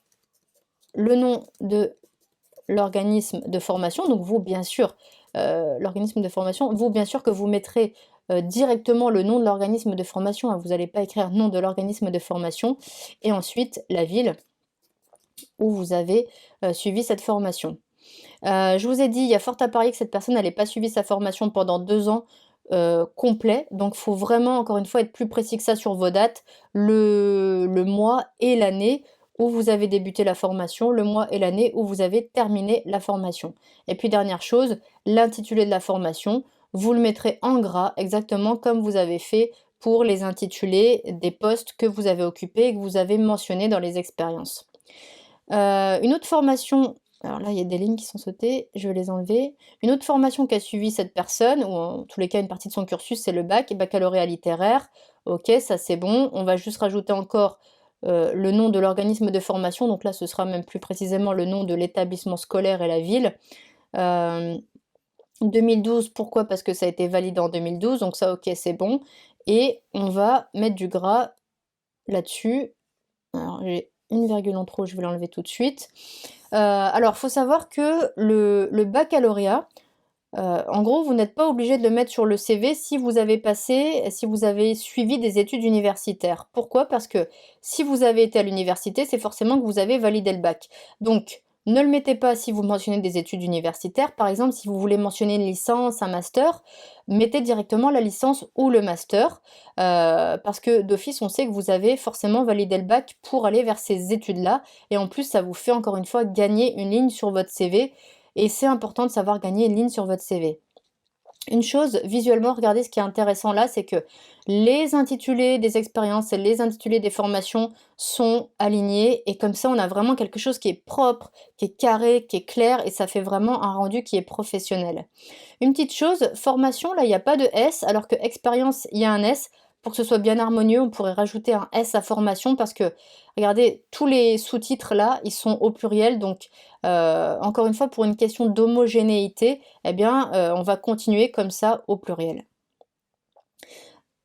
le nom de l'organisme de formation. Donc vous, bien sûr, l'organisme de formation, vous, bien sûr que vous mettrez directement le nom de l'organisme de formation, hein. Vous n'allez pas écrire nom de l'organisme de formation. Et ensuite, la ville où vous avez suivi cette formation. Je vous ai dit, il y a fort à parier que cette personne n'allait pas suivi sa formation pendant 2 ans complets. Donc il faut vraiment, encore une fois, être plus précis que ça sur vos dates, le mois et l'année où vous avez débuté la formation, le mois et l'année où vous avez terminé la formation. Et puis dernière chose, l'intitulé de la formation, vous le mettrez en gras, exactement comme vous avez fait pour les intitulés des postes que vous avez occupés et que vous avez mentionnés dans les expériences. Une autre formation, alors là il y a des lignes qui sont sautées, je vais les enlever. Une autre formation qu'a suivi cette personne, ou en tous les cas une partie de son cursus, c'est le bac, baccalauréat littéraire. Ok, ça c'est bon. On va juste rajouter encore le nom de l'organisme de formation, donc là ce sera même plus précisément le nom de l'établissement scolaire et la ville. 2012, pourquoi? Parce que ça a été validé en 2012, donc ça ok c'est bon. Et on va mettre du gras là-dessus. Alors j'ai une virgule en trop, je vais l'enlever tout de suite. Alors, faut savoir que le baccalauréat, en gros, vous n'êtes pas obligé de le mettre sur le CV si vous avez suivi des études universitaires. Pourquoi? Parce que si vous avez été à l'université, c'est forcément que vous avez validé le bac. Donc, ne le mettez pas si vous mentionnez des études universitaires. Par exemple, si vous voulez mentionner une licence, un master, mettez directement la licence ou le master, parce que d'office, on sait que vous avez forcément validé le bac pour aller vers ces études-là. Et en plus, ça vous fait encore une fois gagner une ligne sur votre CV. Et c'est important de savoir gagner une ligne sur votre CV. Une chose, visuellement, regardez ce qui est intéressant là, c'est que les intitulés des expériences et les intitulés des formations sont alignés et comme ça, on a vraiment quelque chose qui est propre, qui est carré, qui est clair et ça fait vraiment un rendu qui est professionnel. Une petite chose, formation, là, il n'y a pas de S, alors que expérience, il y a un S. Pour que ce soit bien harmonieux, on pourrait rajouter un S à formation parce que, regardez, tous les sous-titres là, ils sont au pluriel. Donc, encore une fois, pour une question d'homogénéité, eh bien, on va continuer comme ça au pluriel.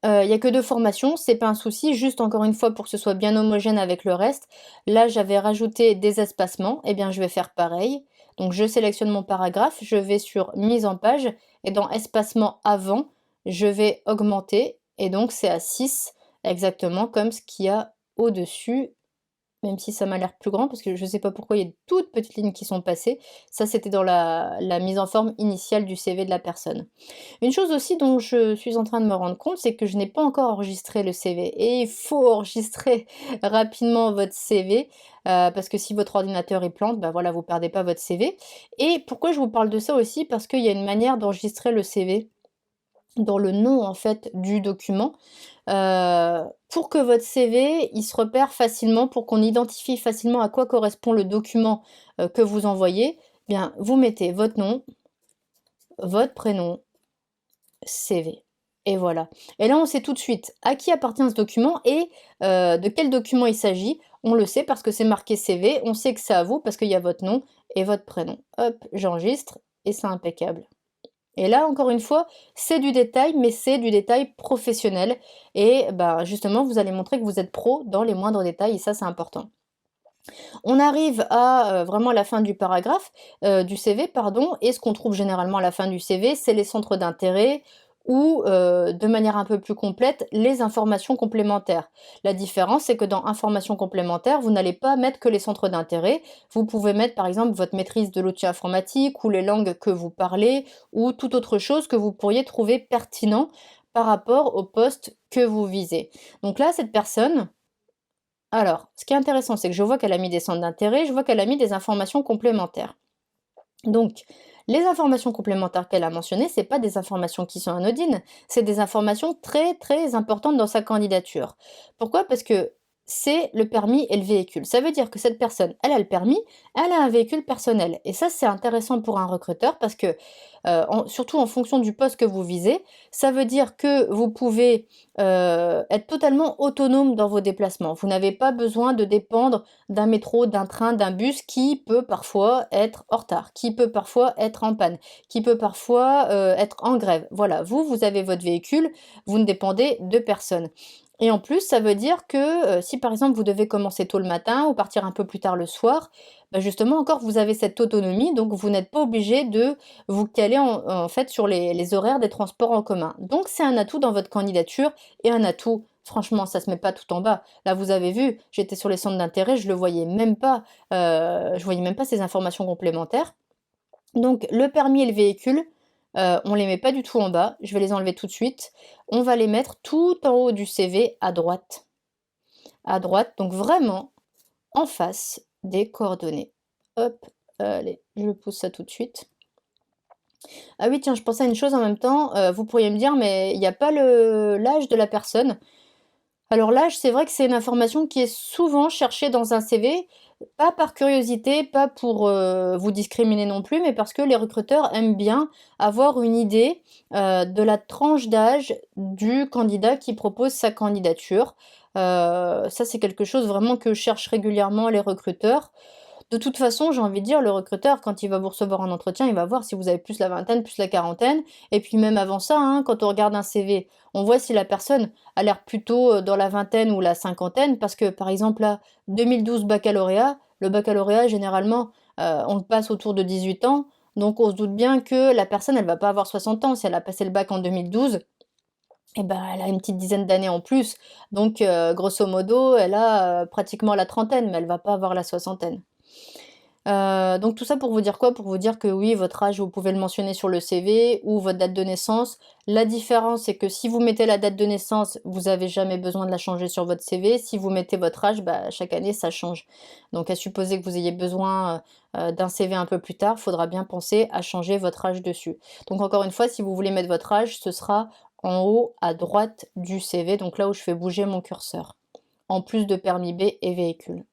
Il y a que 2 formations, c'est pas un souci, juste encore une fois pour que ce soit bien homogène avec le reste. Là, j'avais rajouté des espacements, eh bien je vais faire pareil. Donc je sélectionne mon paragraphe, je vais sur mise en page et dans espacement avant, je vais augmenter et donc c'est à 6 exactement comme ce qu'il y a au-dessus, même si ça m'a l'air plus grand parce que je sais pas pourquoi il y a de toutes petites lignes qui sont passées. Ça, c'était dans la mise en forme initiale du CV de la personne. Une chose aussi dont je suis en train de me rendre compte, c'est que je n'ai pas encore enregistré le CV et il faut enregistrer rapidement votre CV, parce que si votre ordinateur il plante, bah, voilà, vous perdez pas votre CV et pourquoi je vous parle de ça aussi? Parce qu'il y a une manière d'enregistrer le CV dans le nom, en fait, du document, pour que votre CV, il se repère facilement, pour qu'on identifie facilement à quoi correspond le document, que vous envoyez, eh bien, vous mettez votre nom, votre prénom, CV. Et voilà. Et là, on sait tout de suite à qui appartient ce document et de quel document il s'agit. On le sait parce que c'est marqué CV, on sait que c'est à vous parce qu'il y a votre nom et votre prénom. Hop, j'enregistre et c'est impeccable. Et là, encore une fois, c'est du détail, mais c'est du détail professionnel. Et bah, justement, vous allez montrer que vous êtes pro dans les moindres détails et ça, c'est important. On arrive à vraiment la fin du paragraphe, du CV, pardon, et ce qu'on trouve généralement à la fin du CV, c'est les centres d'intérêt ou, de manière un peu plus complète, les informations complémentaires. La différence, c'est que dans informations complémentaires, vous n'allez pas mettre que les centres d'intérêt. Vous pouvez mettre, par exemple, votre maîtrise de l'outil informatique ou les langues que vous parlez ou toute autre chose que vous pourriez trouver pertinent par rapport au poste que vous visez. Donc là, cette personne, alors, ce qui est intéressant, c'est que je vois qu'elle a mis des centres d'intérêt, je vois qu'elle a mis des informations complémentaires. Donc, les informations complémentaires qu'elle a mentionnées, c'est pas des informations qui sont anodines, c'est des informations très, très importantes dans sa candidature. Pourquoi? Parce que c'est le permis et le véhicule. Ça veut dire que cette personne, elle a le permis, elle a un véhicule personnel. Et ça, c'est intéressant pour un recruteur parce que, surtout en fonction du poste que vous visez, ça veut dire que vous pouvez être totalement autonome dans vos déplacements. Vous n'avez pas besoin de dépendre d'un métro, d'un train, d'un bus qui peut parfois être en retard, qui peut parfois être en panne, qui peut parfois être en grève. Voilà, vous avez votre véhicule, vous ne dépendez de personne. Et en plus, ça veut dire que si par exemple vous devez commencer tôt le matin ou partir un peu plus tard le soir, bah, justement encore vous avez cette autonomie, donc vous n'êtes pas obligé de vous caler en fait sur les horaires des transports en commun. Donc c'est un atout dans votre candidature et un atout. Franchement, ça se met pas tout en bas. Là, vous avez vu, j'étais sur les centres d'intérêt, je le voyais même pas, je voyais même pas ces informations complémentaires. Donc le permis et le véhicule, on les met pas du tout en bas, je vais les enlever tout de suite. On va les mettre tout en haut du CV à droite. À droite, donc vraiment en face des coordonnées. Hop, allez, je pousse ça tout de suite. Ah oui, tiens, je pensais à une chose en même temps, vous pourriez me dire: «Mais il n'y a pas le l'âge de la personne?» Alors l'âge, c'est vrai que c'est une information qui est souvent cherchée dans un CV, pas par curiosité, pas pour, vous discriminer non plus, mais parce que les recruteurs aiment bien avoir une idée, de la tranche d'âge du candidat qui propose sa candidature. Ça, c'est quelque chose vraiment que cherchent régulièrement les recruteurs. De toute façon, j'ai envie de dire, le recruteur, quand il va vous recevoir en entretien, il va voir si vous avez plus la vingtaine, plus la quarantaine. Et puis même avant ça, hein, quand on regarde un CV, on voit si la personne a l'air plutôt dans la vingtaine ou la cinquantaine. Parce que par exemple, là, 2012 baccalauréat, le baccalauréat, généralement, on le passe autour de 18 ans. Donc on se doute bien que la personne, elle va pas avoir 60 ans. Si elle a passé le bac en 2012, eh ben, elle a une petite dizaine d'années en plus. Donc, grosso modo, elle a pratiquement la trentaine, mais elle va pas avoir la soixantaine. Donc tout ça pour vous dire quoi? Pour vous dire que oui, votre âge, vous pouvez le mentionner sur le CV ou votre date de naissance. La différence, c'est que si vous mettez la date de naissance, vous avez jamais besoin de la changer sur votre CV. Si vous mettez votre âge, bah, chaque année, ça change. Donc à supposer que vous ayez besoin, d'un CV un peu plus tard, il faudra bien penser à changer votre âge dessus. Donc encore une fois, si vous voulez mettre votre âge, ce sera en haut à droite du CV, donc là où je fais bouger mon curseur, en plus de permis B et véhicule.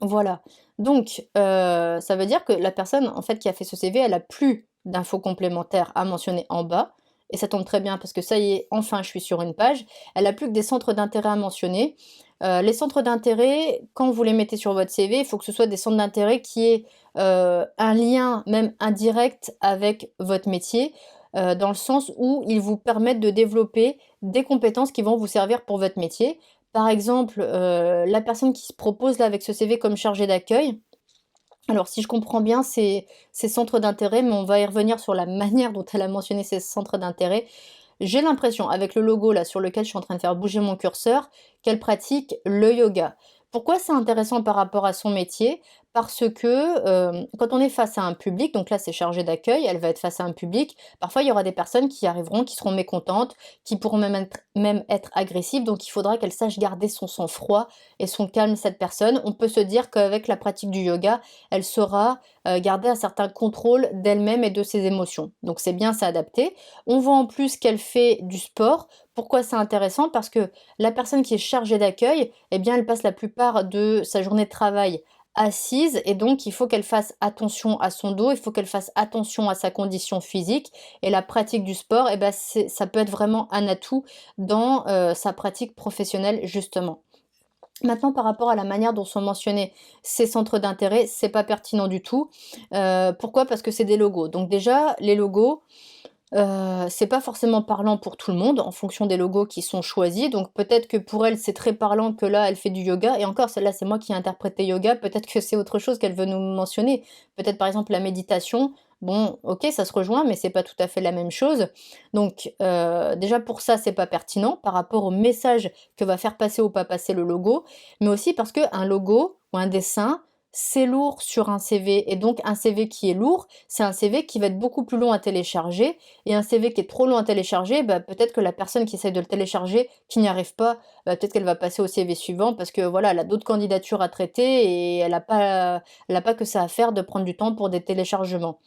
Voilà. Donc, ça veut dire que la personne, en fait, qui a fait ce CV, elle a plus d'infos complémentaires à mentionner en bas et ça tombe très bien parce que ça y est, enfin, je suis sur une page. Elle a plus que des centres d'intérêt à mentionner. Les centres d'intérêt, quand vous les mettez sur votre CV, il faut que ce soit des centres d'intérêt qui aient, un lien, même indirect, avec votre métier, dans le sens où ils vous permettent de développer des compétences qui vont vous servir pour votre métier. Par exemple, la personne qui se propose là avec ce CV comme chargée d'accueil, alors si je comprends bien, c'est centres d'intérêt, mais on va y revenir sur la manière dont elle a mentionné ces centres d'intérêt. J'ai l'impression, avec le logo là sur lequel je suis en train de faire bouger mon curseur, qu'elle pratique le yoga. Pourquoi c'est intéressant par rapport à son métier? Parce que quand on est face à un public, donc là c'est chargé d'accueil, elle va être face à un public, parfois il y aura des personnes qui arriveront, qui seront mécontentes, qui pourront même être agressives, donc il faudra qu'elle sache garder son sang-froid et son calme, cette personne. On peut se dire qu'avec la pratique du yoga, elle saura garder un certain contrôle d'elle-même et de ses émotions. Donc c'est bien s'adapter. On voit en plus qu'elle fait du sport. Pourquoi c'est intéressant? Parce que la personne qui est chargée d'accueil, eh bien, elle passe la plupart de sa journée de travail assise et donc il faut qu'elle fasse attention à son dos, il faut qu'elle fasse attention à sa condition physique et la pratique du sport, eh ben, ça peut être vraiment un atout dans sa pratique professionnelle justement. Maintenant, par rapport à la manière dont sont mentionnés ces centres d'intérêt, c'est pas pertinent du tout. Pourquoi? Parce que c'est des logos. Donc déjà, les logos, c'est pas forcément parlant pour tout le monde, en fonction des logos qui sont choisis. Donc peut-être que pour elle, c'est très parlant que là, elle fait du yoga et encore celle-là, c'est moi qui ai interprété yoga, peut-être que c'est autre chose qu'elle veut nous mentionner. Peut-être par exemple la méditation. Bon, OK, ça se rejoint, mais c'est pas tout à fait la même chose. Donc déjà pour ça, c'est pas pertinent par rapport au message que va faire passer ou pas passer le logo, mais aussi parce qu'un logo ou un dessin, c'est lourd sur un CV et donc un CV qui est lourd, c'est un CV qui va être beaucoup plus long à télécharger et un CV qui est trop long à télécharger, bah, peut-être que la personne qui essaye de le télécharger, qui n'y arrive pas, bah, peut-être qu'elle va passer au CV suivant parce que voilà, elle a d'autres candidatures à traiter et elle a pas que ça à faire de prendre du temps pour des téléchargements.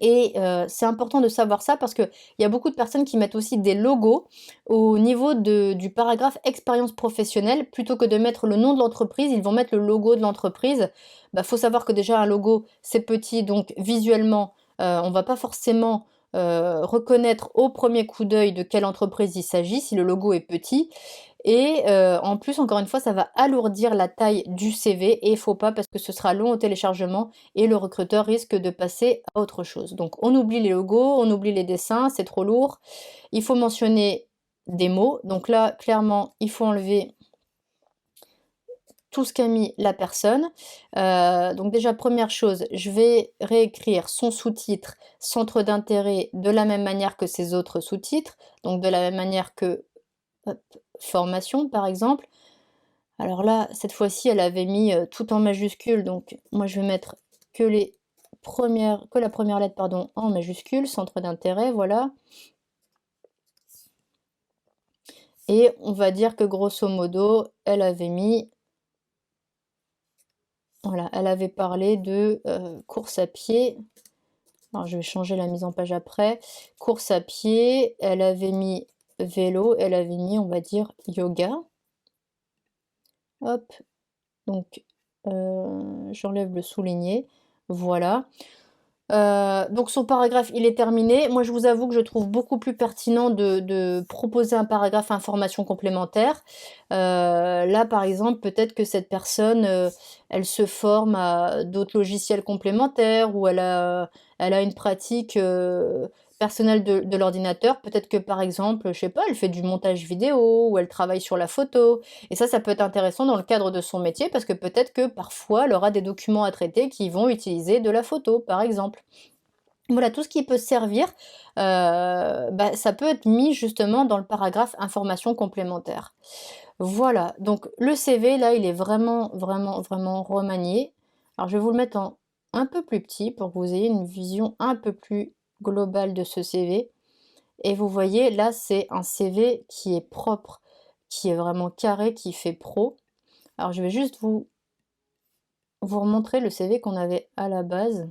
Et c'est important de savoir ça parce qu'il y a beaucoup de personnes qui mettent aussi des logos au niveau du paragraphe expérience professionnelle. Plutôt que de mettre le nom de l'entreprise, ils vont mettre le logo de l'entreprise. Bah, faut savoir que déjà un logo, c'est petit, donc visuellement, on va pas forcément, reconnaître au premier coup d'œil de quelle entreprise il s'agit si le logo est petit. Et en plus, encore une fois, ça va alourdir la taille du CV et il faut pas parce que ce sera long au téléchargement et le recruteur risque de passer à autre chose. Donc on oublie les logos, on oublie les dessins, c'est trop lourd. Il faut mentionner des mots. Donc là, clairement, il faut enlever tout ce qu'a mis la personne. Donc déjà, première chose, je vais réécrire son sous-titre centre d'intérêt de la même manière que ses autres sous-titres. Donc de la même manière que hop, formation, par exemple. Alors là, cette fois-ci, elle avait mis, tout en majuscule, donc moi je vais mettre que la première lettre, pardon, en majuscule, centre d'intérêt, voilà. Et on va dire que grosso modo, elle avait mis voilà, elle avait parlé de, course à pied. Alors je vais changer la mise en page après. Course à pied, elle avait mis vélo, elle avait mis, on va dire, yoga. Hop, donc j'enlève le souligné, voilà. Donc son paragraphe, il est terminé. Moi, je vous avoue que je trouve beaucoup plus pertinent de proposer un paragraphe information complémentaire. Là, par exemple, peut-être que cette personne, elle se forme à d'autres logiciels complémentaires ou elle a une pratique, personnelle de l'ordinateur. Peut-être que, par exemple, je sais pas, elle fait du montage vidéo ou elle travaille sur la photo et ça peut être intéressant dans le cadre de son métier parce que peut-être que parfois elle aura des documents à traiter qui vont utiliser de la photo, par exemple. Voilà, tout ce qui peut servir, bah, ça peut être mis justement dans le paragraphe information complémentaire. Voilà, donc le CV là, il est vraiment, vraiment, vraiment remanié. Alors je vais vous le mettre en un peu plus petit pour que vous ayez une vision un peu plus globale de ce CV. Et vous voyez, là, c'est un CV qui est propre, qui est vraiment carré, qui fait pro. Alors je vais juste vous remontrer le CV qu'on avait à la base.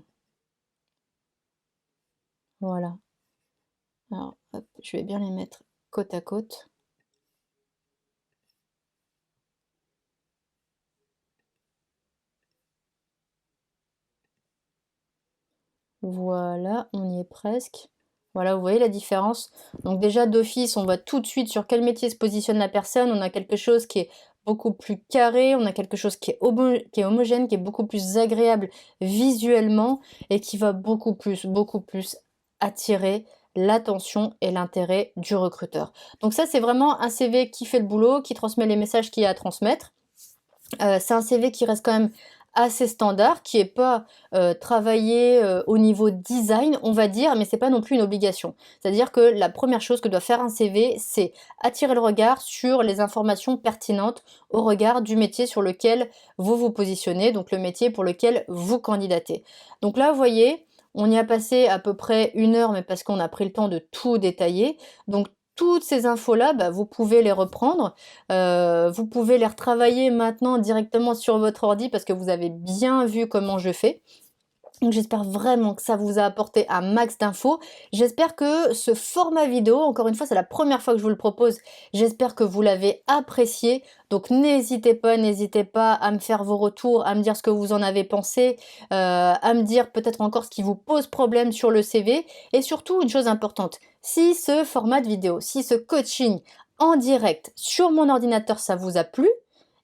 Voilà. Alors, hop, je vais bien les mettre côte à côte. Voilà, on y est presque. Voilà, vous voyez la différence? Donc déjà d'office, on voit tout de suite sur quel métier se positionne la personne. On a quelque chose qui est beaucoup plus carré, on a quelque chose qui est homogène, qui est beaucoup plus agréable visuellement et qui va beaucoup plus attirer l'attention et l'intérêt du recruteur. Donc ça, c'est vraiment un CV qui fait le boulot, qui transmet les messages qu'il y a à transmettre. C'est un CV qui reste quand même assez standard, qui est pas, travaillé, au niveau design, on va dire, mais c'est pas non plus une obligation. C'est-à-dire que la première chose que doit faire un CV, c'est attirer le regard sur les informations pertinentes au regard du métier sur lequel vous vous positionnez, donc le métier pour lequel vous candidatez. Donc là, vous voyez, on y a passé à peu près 1 heure, mais parce qu'on a pris le temps de tout détailler. Donc toutes ces infos-là, bah, vous pouvez les reprendre. Vous pouvez les retravailler maintenant directement sur votre ordi parce que vous avez bien vu comment je fais. Donc j'espère vraiment que ça vous a apporté un max d'infos. J'espère que ce format vidéo, encore une fois, c'est la première fois que je vous le propose, j'espère que vous l'avez apprécié. Donc n'hésitez pas à me faire vos retours, à me dire ce que vous en avez pensé, à me dire peut-être encore ce qui vous pose problème sur le CV. Et surtout, une chose importante, si ce format de vidéo, si ce coaching en direct sur mon ordinateur, ça vous a plu,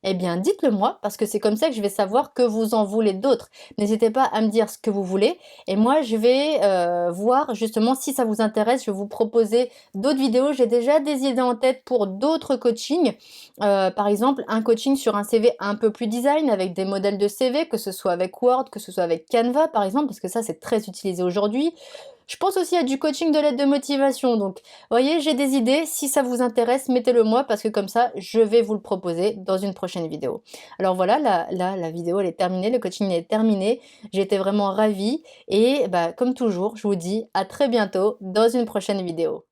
eh bien dites-le moi, parce que c'est comme ça que je vais savoir que vous en voulez d'autres. N'hésitez pas à me dire ce que vous voulez et moi je vais voir justement si ça vous intéresse. Je vais vous proposer d'autres vidéos. J'ai déjà des idées en tête pour d'autres coachings. Par exemple, un coaching sur un CV un peu plus design avec des modèles de CV, que ce soit avec Word, que ce soit avec Canva par exemple, parce que ça c'est très utilisé aujourd'hui. Je pense aussi à du coaching de lettre de motivation. Donc, vous voyez, j'ai des idées. Si ça vous intéresse, mettez-le moi parce que comme ça, je vais vous le proposer dans une prochaine vidéo. Alors voilà, la vidéo, elle est terminée. Le coaching est terminé. J'ai été vraiment ravie. Et bah, comme toujours, je vous dis à très bientôt dans une prochaine vidéo.